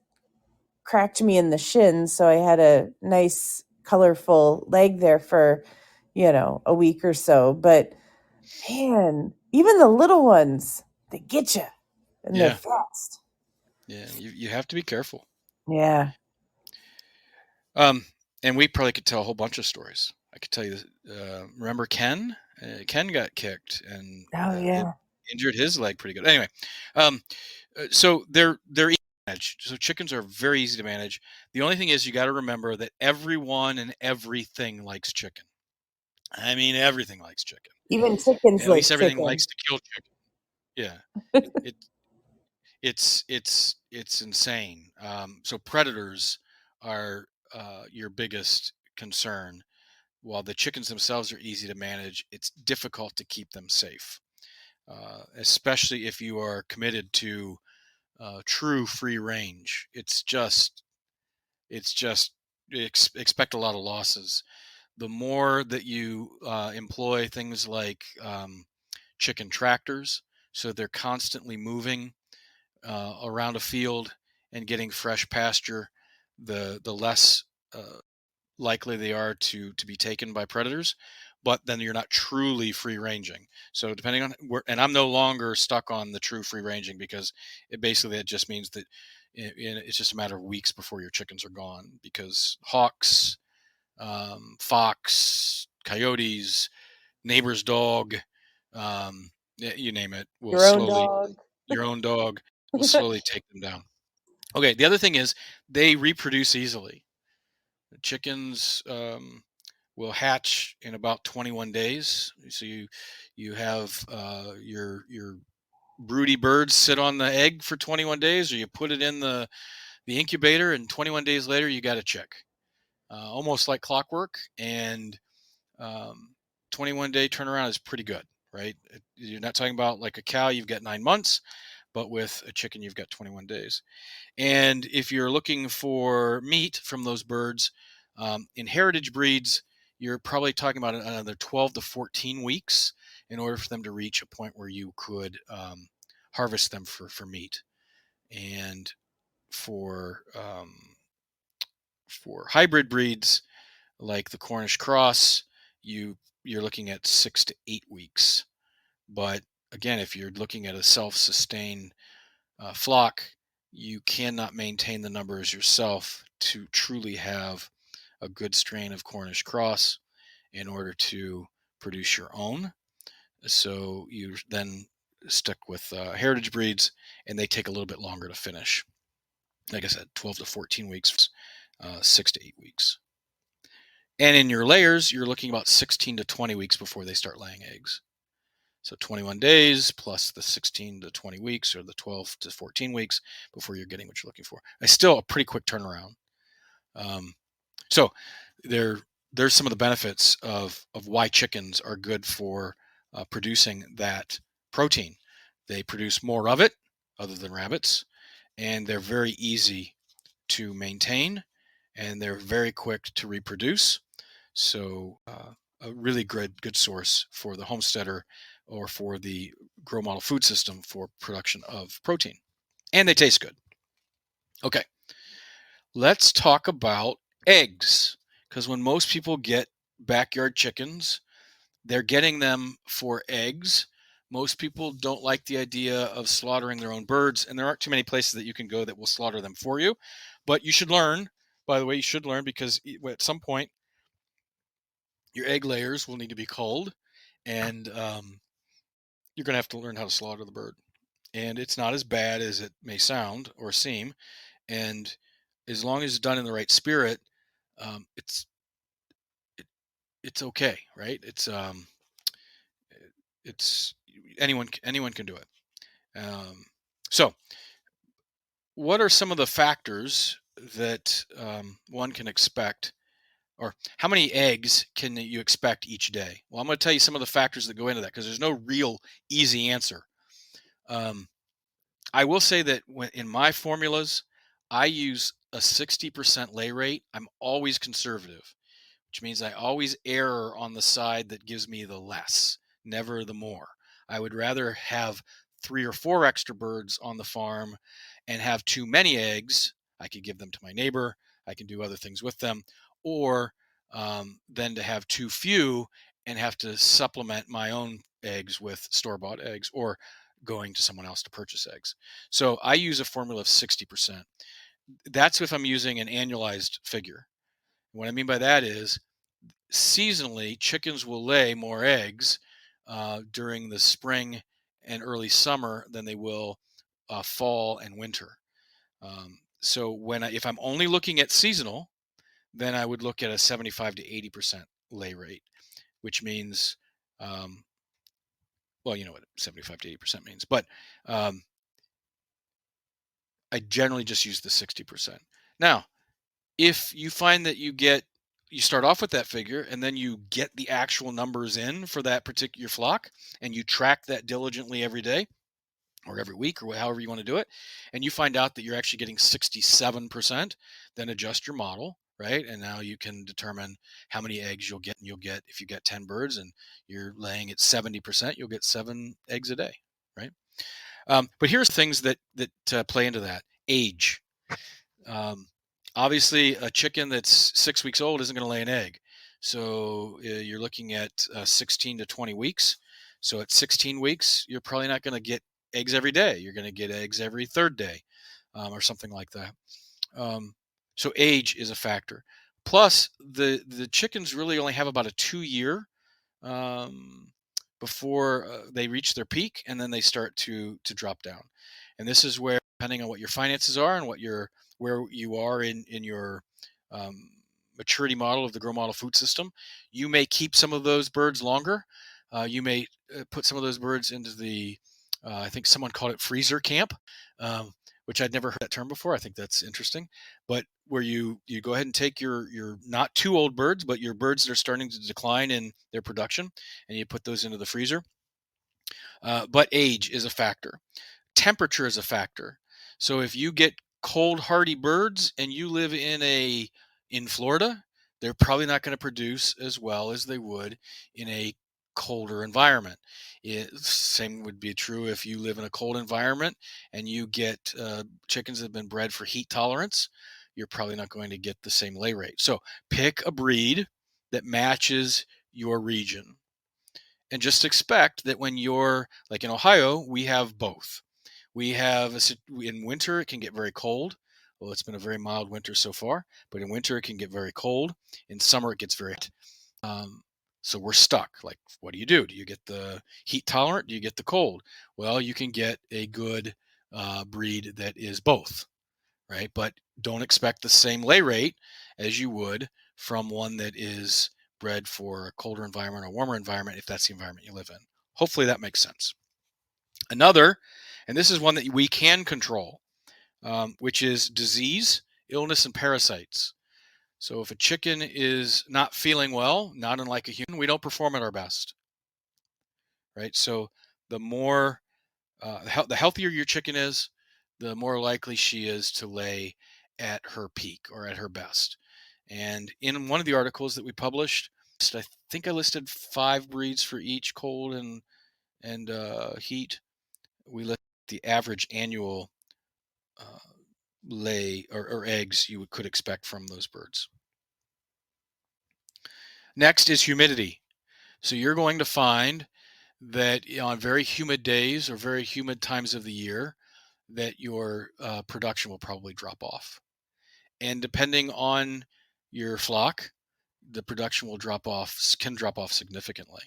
S2: cracked me in the shins, so I had a nice colorful leg there for, a week or so. But man, even the little ones, they get you and they're
S1: Yeah,
S2: fast.
S1: yeah. You have to be careful.
S2: Yeah.
S1: Um, and we probably could tell a whole bunch of stories. I could tell you this. Remember Ken? Ken got kicked, and
S2: Oh
S1: it
S2: yeah.
S1: injured his leg pretty good. Anyway, um, so they're easy to manage. So chickens are very easy to manage. The only thing is you got to remember that everyone and everything likes chicken. I mean, everything likes chicken.
S2: Even chickens
S1: At
S2: like
S1: least everything
S2: chicken.
S1: likes to kill chicken. Yeah, it it's insane. So predators are your biggest concern. While the chickens themselves are easy to manage, it's difficult to keep them safe, especially if you are committed to true free range. It's just expect a lot of losses. The more that you employ things like chicken tractors, so they're constantly moving around a field and getting fresh pasture, the less likely they are to be taken by predators. but then you're not truly free ranging. So depending on where, and I'm no longer stuck on the true free ranging, because it just means that it's just a matter of weeks before your chickens are gone, because hawks, fox, coyotes, neighbor's dog, you name it, will
S2: Your own
S1: slowly,
S2: dog.
S1: your own dog will slowly take them down. Okay, the other thing is they reproduce easily. Chickens will hatch in about 21 days. So you have your broody birds sit on the egg for 21 days, or you put it in the incubator, and 21 days later you got a chick, almost like clockwork. And 21-day turnaround is pretty good, right? You're not talking about like a cow, you've got 9 months, but with a chicken, you've got 21 days. And if you're looking for meat from those birds, in heritage breeds, you're probably talking about another 12 to 14 weeks in order for them to reach a point where you could harvest them for meat. And for hybrid breeds like the Cornish cross, you're looking at 6 to 8 weeks. But again, if you're looking at a self-sustained flock, you cannot maintain the numbers yourself to truly have a good strain of Cornish cross in order to produce your own. So you then stick with heritage breeds, and they take a little bit longer to finish. Like I said, 12 to 14 weeks, 6 to 8 weeks. And in your layers, you're looking about 16 to 20 weeks before they start laying eggs. So 21 days plus the 16 to 20 weeks, or the 12 to 14 weeks before you're getting what you're looking for. It's still a pretty quick turnaround. So there's some of the benefits of why chickens are good for producing that protein. They produce more of it, other than rabbits, and they're very easy to maintain, and they're very quick to reproduce. So a really good source for the homesteader or for the grow model food system for production of protein. And they taste good. Okay, let's talk about eggs. Because when most people get backyard chickens, they're getting them for eggs. Most people don't like the idea of slaughtering their own birds, and there aren't too many places that you can go that will slaughter them for you. But you should learn. By the way, you should learn, because at some point your egg layers will need to be culled, and you're going to have to learn how to slaughter the bird. And it's not as bad as it may sound or seem. And as long as it's done in the right spirit, um, it's it, it's okay, right? It's anyone can do it. So, what are some of the factors that one can expect, or how many eggs can you expect each day? Well, I'm going to tell you some of the factors that go into that, because there's no real easy answer. Um, I will say that in my formulas, I use a 60% lay rate. I'm always conservative, which means I always err on the side that gives me the less, never the more. I would rather have 3 or 4 extra birds on the farm and have too many eggs. I could give them to my neighbor. I can do other things with them, or than to have too few and have to supplement my own eggs with store-bought eggs, or going to someone else to purchase eggs. So I use a formula of 60%. That's if I'm using an annualized figure. What I mean by that is, seasonally, chickens will lay more eggs during the spring and early summer than they will fall and winter. So if I'm only looking at seasonal, then I would look at a 75 to 80% lay rate, which means, well, you know what 75 to 80% means, but I generally just use the 60%. Now, if you find that you start off with that figure, and then you get the actual numbers in for that particular flock, and you track that diligently every day or every week, or however you want to do it, and you find out that you're actually getting 67%, then adjust your model, right? And now you can determine how many eggs you'll get. And you'll get, if you get 10 birds and you're laying at 70%, you'll get 7 eggs a day, right? But here's things that play into that. Age. Um, Obviously, a chicken that's 6 weeks old isn't going to lay an egg. So you're looking at 16 to 20 weeks. So at 16 weeks, you're probably not going to get eggs every day. You're going to get eggs every third day, or something like that. So age is a factor. Plus, the chickens really only have about a 2 year um, before they reach their peak, and then they start to drop down. And this is where, depending on what your finances are and where you are in your um, maturity model of the grow model food system, you may keep some of those birds longer. You may put some of those birds into the I think someone called it freezer camp, which I'd never heard that term before. I think that's interesting. But where you go ahead and take your not too old birds, but your birds that are starting to decline in their production, and you put those into the freezer. But age is a factor. Temperature is a factor. So if you get cold hardy birds and you live in Florida, they're probably not going to produce as well as they would in a colder environment. Same would be true if you live in a cold environment and you get chickens that have been bred for heat tolerance. You're probably not going to get the same lay rate. So pick a breed that matches your region, and just expect that when you're like in Ohio, we have both. We have in winter it can get very cold. Well, it's been a very mild winter so far, but in winter it can get very cold. In summer it gets very hot. Um, so we're stuck. Like, what do you do? Do you get the heat tolerant? Do you get the cold? Well, you can get a good breed that is both, right? But don't expect the same lay rate as you would from one that is bred for a colder environment or warmer environment, if that's the environment you live in. Hopefully that makes sense. Another, and this is one that we can control, which is disease, illness, and parasites. So if a chicken is not feeling well, not unlike a human, we don't perform at our best, right? So the more, the healthier your chicken is, the more likely she is to lay at her peak or at her best. And in one of the articles that we published, I think I listed 5 breeds for each cold and heat. We listed the average annual uh, lay or eggs you could expect from those birds. Next is humidity. So you're going to find that on very humid days or very humid times of the year, that your production will probably drop off. And depending on your flock, the production can drop off significantly.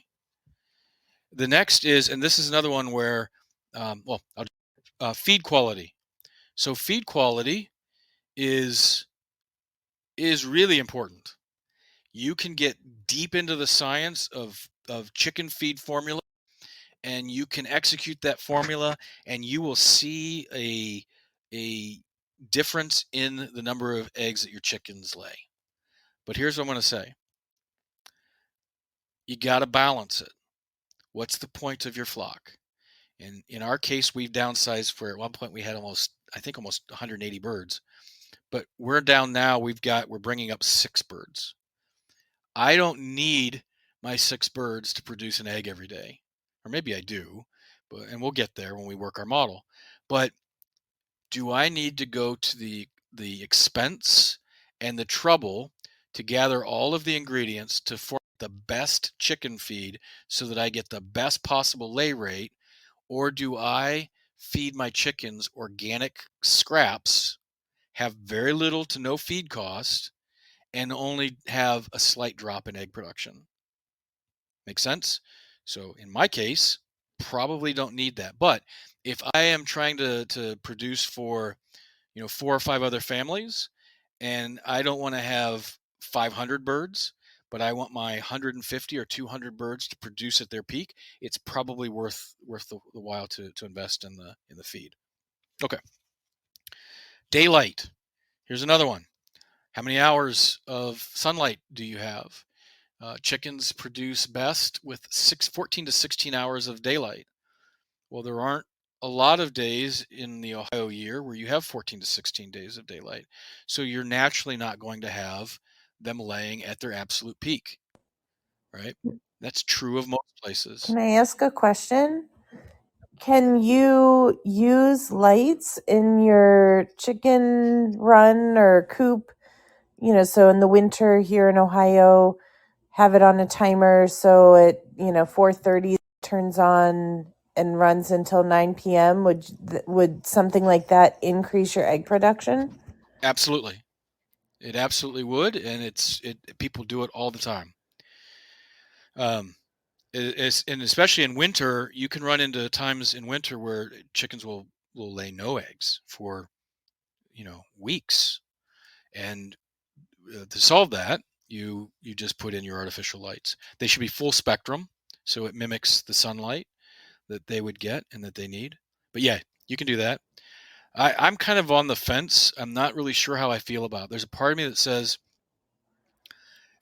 S1: The next is, and this is another one where, feed quality. So feed quality is really important. You can get deep into the science of chicken feed formula, and you can execute that formula, and you will see a difference in the number of eggs that your chickens lay. But here's what I'm going to say. You got to balance it. What's the point of your flock? And in our case, we've downsized where at one point we had almost 180 birds. But we're down now, we're bringing up 6 birds. I don't need my 6 birds to produce an egg every day. Or maybe I do, and we'll get there when we work our model. But do I need to go to the expense and the trouble to gather all of the ingredients to form the best chicken feed so that I get the best possible lay rate? Or do I feed my chickens organic scraps, have very little to no feed cost, and only have a slight drop in egg production? Make sense? So in my case, probably don't need that. But if I am trying to produce for 4 or 5 other families, and I don't want to have 500 birds, but I want my 150 or 200 birds to produce at their peak, it's probably worth the while to invest in the feed. Okay. Daylight. Here's another one. How many hours of sunlight do you have? Chickens produce best with 14 to 16 hours of daylight. Well, there aren't a lot of days in the Ohio year where you have 14 to 16 days of daylight. So you're naturally not going to have them laying at their absolute peak, right? That's true of most places.
S2: Can I ask a question? Can you use lights in your chicken run or coop? So in the winter here in Ohio, have it on a timer so it 4:30 turns on and runs until 9 p.m.? Would something like that increase your egg production?
S1: Absolutely. It absolutely would, and it people do it all the time. Um, and especially in winter, you can run into times in winter where chickens will lay no eggs for weeks. And to solve that, you just put in your artificial lights. They should be full spectrum, so it mimics the sunlight that they would get and that they need. But yeah, you can do that. I'm kind of on the fence. I'm not really sure how I feel about it. There's a part of me that says,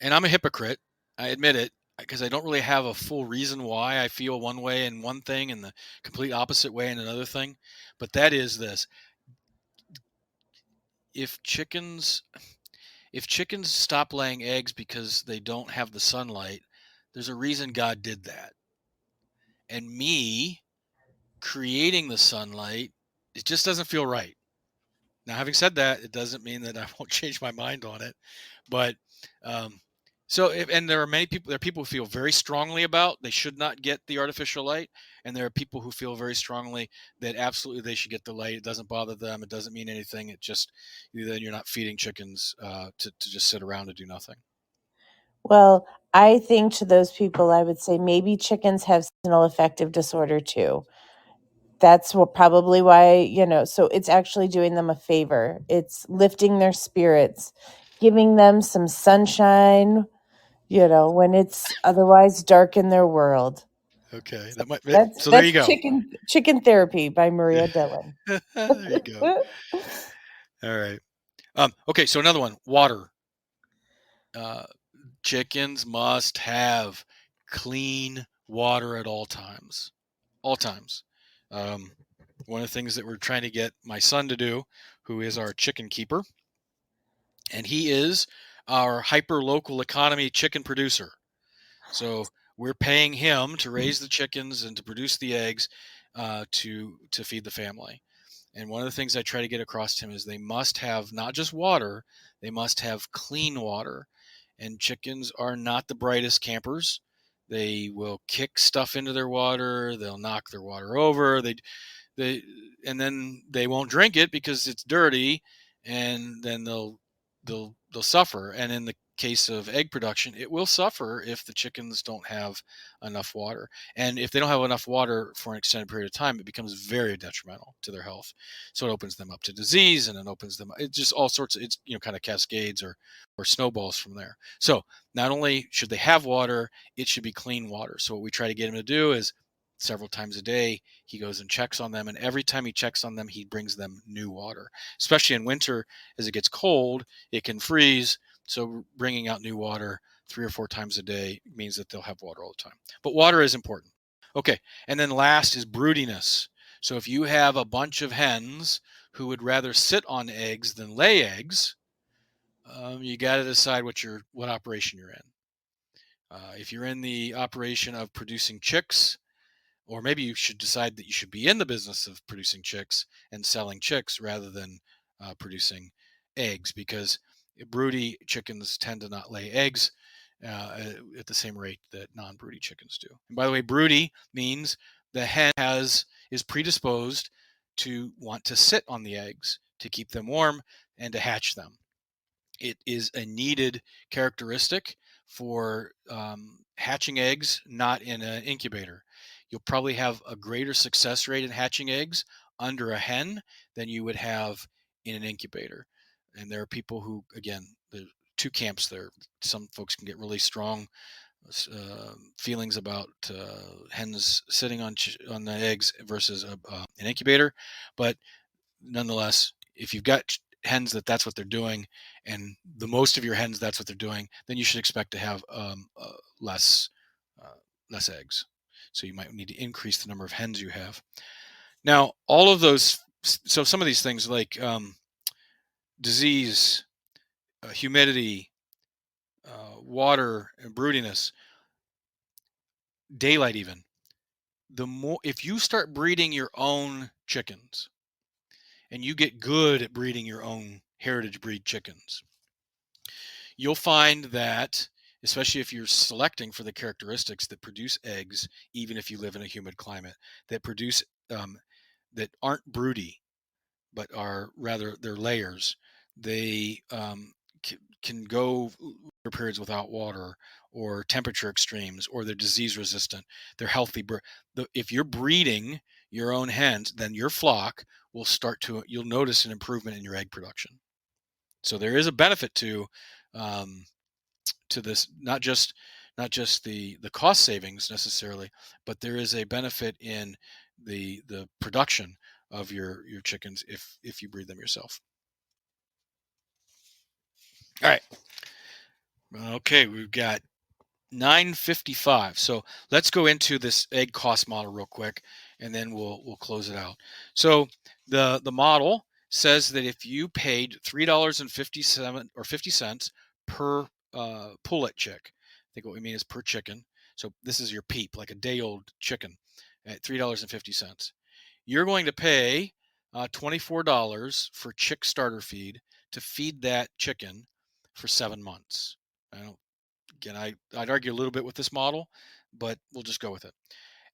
S1: and I'm a hypocrite, I admit it, because I don't really have a full reason why I feel one way in one thing and the complete opposite way in another thing. But that is this: if chickens if chickens stop laying eggs because they don't have the sunlight, there's a reason God did that. And me creating the sunlight, it just doesn't feel right. Now, having said that, it doesn't mean that I won't change my mind on it. But um, and there are many people. There are people who feel very strongly about they should not get the artificial light, and there are people who feel very strongly that absolutely they should get the light. It doesn't bother them. It doesn't mean anything. It just then you're not feeding chickens to just sit around and do nothing.
S2: Well, I think to those people, I would say maybe chickens have seasonal affective disorder too. That's probably why, so it's actually doing them a favor. It's lifting their spirits, giving them some sunshine, when it's otherwise dark in their world.
S1: Okay, that might.
S2: That's
S1: So there you
S2: that's
S1: go.
S2: chicken therapy by
S1: Yeah,
S2: Maria Dillon.
S1: there you go. All right. Okay, so another one, water. Uh, Chickens must have clean water at all times. All times. Um, One of the things that we're trying to get my son to do, who is our chicken keeper, and he is our hyper local economy chicken producer. So we're paying him to raise the chickens and to produce the eggs to feed the family. And one of the things I try to get across to him is they must have not just water, they must have clean water. And chickens are not the brightest campers. They will kick stuff into their water, they'll knock their water over, they and then they won't drink it because it's dirty, and then they'll suffer. And in the case of egg production, it will suffer if the chickens don't have enough water. And if they don't have enough water for an extended period of time, it becomes very detrimental to their health. So it opens them up to disease, and it opens them, it just all sorts of, it's kind of cascades or snowballs from there. So not only should they have water, it should be clean water. So what we try to get him to do is several times a day he goes and checks on them, and every time he checks on them he brings them new water. Especially in winter, as it gets cold, it can freeze. So bringing out new water 3 or 4 times a day means that they'll have water all the time. But water is important. Okay, and then last is broodiness. So if you have a bunch of hens who would rather sit on eggs than lay eggs, you got to decide what operation you're in. If you're in the operation of producing chicks, or maybe you should decide that you should be in the business of producing chicks and selling chicks rather than producing eggs, because broody chickens tend to not lay eggs at the same rate that non-broody chickens do. And by the way, broody means the hen is predisposed to want to sit on the eggs to keep them warm and to hatch them. It is a needed characteristic for hatching eggs, not in an incubator. You'll probably have a greater success rate in hatching eggs under a hen than you would have in an incubator. And there are people who, again, the two camps there. Some folks can get really strong feelings about hens sitting on the eggs versus an incubator, but nonetheless, if you've got hens that's what they're doing, and the most of your hens that's what they're doing, then you should expect to have less uh, less eggs. So you might need to increase the number of hens you have. Now, all of those, so some of these things like disease, humidity, water, and broodiness, daylight, even the more if you start breeding your own chickens and you get good at breeding your own heritage breed chickens, you'll find that, especially if you're selecting for the characteristics that produce eggs, even if you live in a humid climate, that produce um, that aren't broody, but are rather they're layers. They can go periods without water or temperature extremes, or they're disease resistant. They're healthy. If you're breeding your own hens, then your flock will start to, you'll notice an improvement in your egg production. So there is a benefit um, to this, not just the cost savings necessarily, but there is a benefit in the production of your chickens if you breed them yourself. All right. Okay, we've got 9:55. So let's go into this egg cost model real quick, and then we'll close it out. So the model says that if you paid $3.57 or 50 cents per pullet chick, I think what we mean is per chicken. So this is your peep, like a day-old chicken, at $3.50. You're going to pay $24 for chick starter feed to feed that chicken for 7 months. I don't Again, I'd argue a little bit with this model, but we'll just go with it.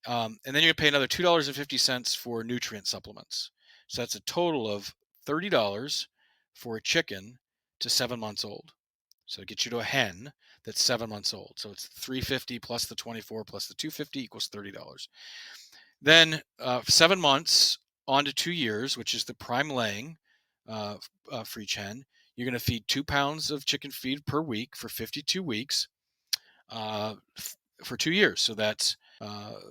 S1: And then you're going to pay another $2.50 for nutrient supplements. So that's a total of $30 for a chicken to 7 months old. So it gets you to a hen that's 7 months old. So it's 350 plus the 24 plus the 250 equals $30. Then 7 months on to 2 years, which is the prime laying for each hen, you're going to feed 2 pounds of chicken feed per week for 52 weeks for 2 years. So that's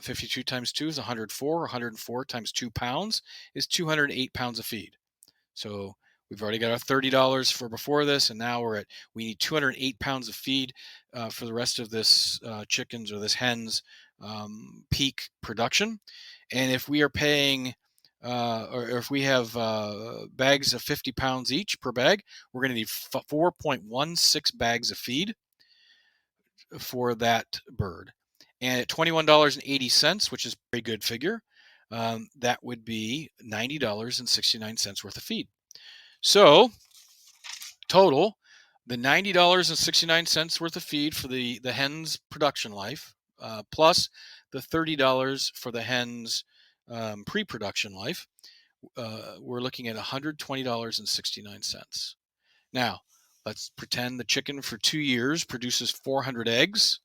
S1: 52 times 2 is 104. 104 times 2 pounds is 208 pounds of feed. So we've already got our $30 for before this, and now we need 208 pounds of feed for the rest of this chickens or this hen's peak production. And if we are paying or if we have bags of 50 pounds each per bag, we're going to need 4.16 bags of feed for that bird. And at $21.80, which is a very good figure, that would be $90.69 worth of feed. So total, the $90.69 worth of feed for the hen's production life, plus the $30 for the hen's pre-production life, we're looking at $120.69. Now, let's pretend the chicken for 2 years produces 400 eggs,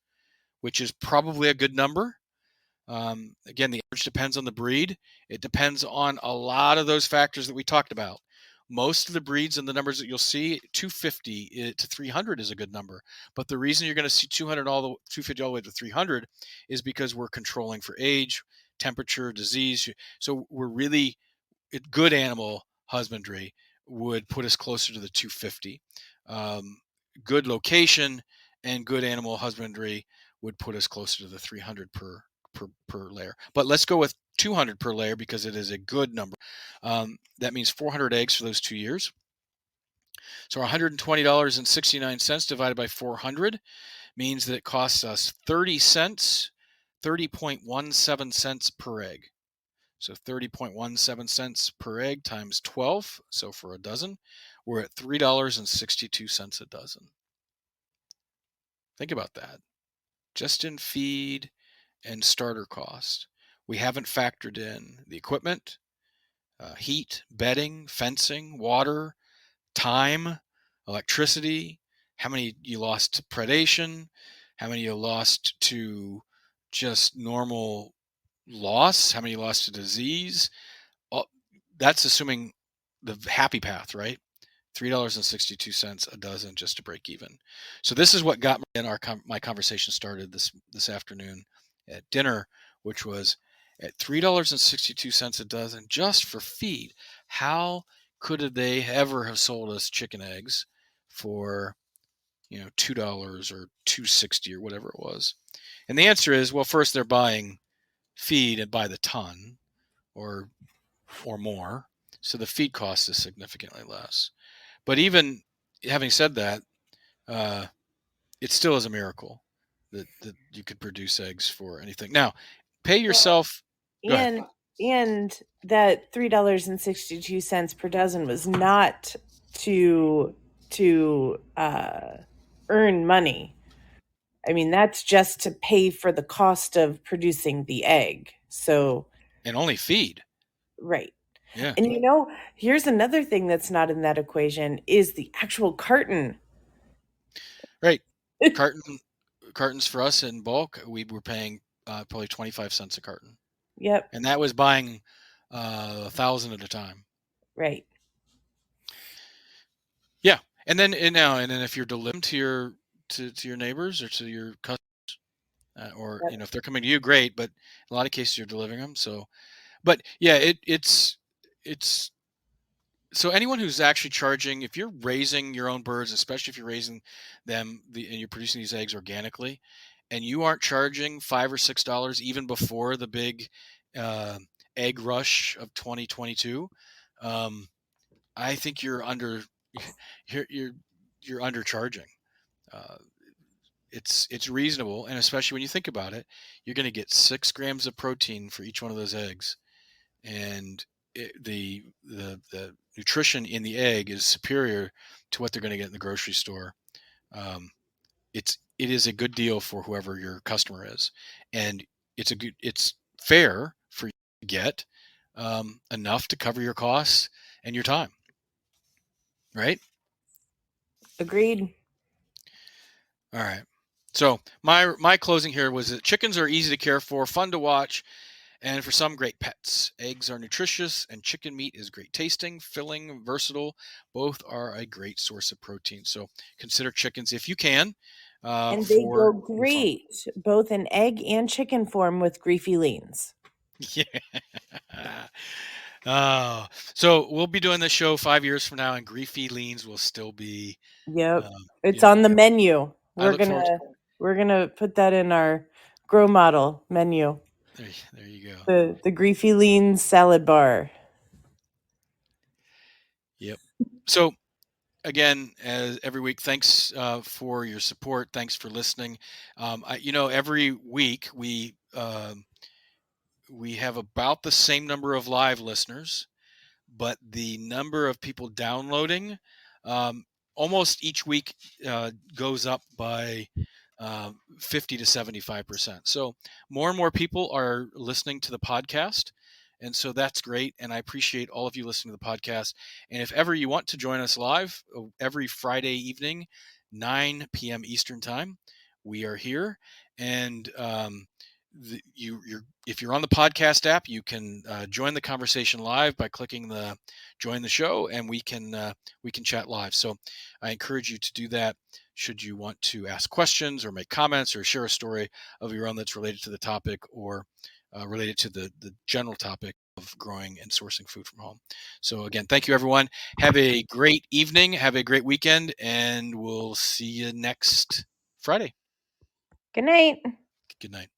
S1: which is probably a good number. Again, the average depends on the breed. It depends on a lot of those factors that we talked about. Most of the breeds and the numbers that you'll see, 250 to 300 is a good number. But the reason you're going to see 250 all the way to 300 is because we're controlling for age, temperature, disease. So we're really good animal husbandry would put us closer to the 250. Good location and good animal husbandry would put us closer to the 300 per layer. But let's go with 200 per layer because it is a good number. That means 400 eggs for those 2 years. So $120.69 divided by 400 means that it costs us 30 cents, 30.17 cents per egg. So 30.17 cents per egg times 12. So for a dozen, we're at $3.62 a dozen. Think about that. Just in feed and starter cost. We haven't factored in the equipment, heat, bedding, fencing, water, time, electricity, how many you lost to predation, how many you lost to just normal loss, how many you lost to disease. That's assuming the happy path, right? $3.62 a dozen just to break even. So this is what got me in my conversation started this afternoon at dinner, which was at $3.62 a dozen just for feed. How could they ever have sold us chicken eggs for $2 or $2.60 or whatever it was? And the answer is, well, first they're buying feed and by the ton or more, so the feed cost is significantly less. But even having said that, uh, it still is a miracle that you could produce eggs for anything. Now, pay yourself. Go ahead.
S2: and and that $3.62 per dozen was not to earn money. I mean, that's just to pay for the cost of producing the egg. So,
S1: And only feed.
S2: right.
S1: Yeah.
S2: And here's another thing that's not in that equation is the actual carton.
S1: Right. Carton cartons for us in bulk, we were paying probably 25 cents a carton.
S2: Yep,
S1: And that was buying 1,000 at a time.
S2: right.
S1: Yeah. And then if you're delivering to your neighbors or to your customers, or
S2: Yep.
S1: if they're coming to you, great. But in a lot of cases, you're delivering them. So, but yeah, it's so anyone who's actually charging, if you're raising your own birds, especially if you're raising and you're producing these eggs organically, and you aren't charging $5 or $6 even before the big uh, egg rush of 2022, um, I think you're under you're undercharging. Uh, it's reasonable, and especially when you think about it, you're going to get 6 grams of protein for each one of those eggs, and the nutrition in the egg is superior to what they're going to get in the grocery store. Um, it is a good deal for whoever your customer is, and it's fair for you to get enough to cover your costs and your time, right?
S2: Agreed.
S1: All right. So my closing here was that chickens are easy to care for, fun to watch, and for some, great pets. Eggs are nutritious, and chicken meat is great tasting, filling, versatile. Both are a great source of protein. So consider chickens if you can
S2: And they go
S1: for your farm.
S2: great both in egg and chicken form with griefy leans.
S1: Yeah. Oh, so we'll be doing this show 5 years from now, and greasy leans will still be.
S2: Yep.
S1: Um,
S2: It's
S1: yeah,
S2: on the menu.
S1: I
S2: We're
S1: look forward to.
S2: gonna put that in our grow model menu.
S1: There you go.
S2: The griefy leans salad bar.
S1: Yep. So again, as every week, thanks for your support. Thanks for listening. Every week we have about the same number of live listeners, but the number of people downloading um, almost each week goes up by 50 to 75%. So more and more people are listening to the podcast. And so that's great. And I appreciate all of you listening to the podcast. And if ever you want to join us live every Friday evening, 9 p.m. Eastern Time, we are here. And if you're on the podcast app, you can join the conversation live by clicking the join the show, and we can chat live. So I encourage you to do that should you want to ask questions or make comments or share a story of your own that's related to the topic, or related to the general topic of growing and sourcing food from home. So again, thank you everyone. Have a great evening, have a great weekend, and we'll see you next Friday.
S2: Good night.
S1: Good night.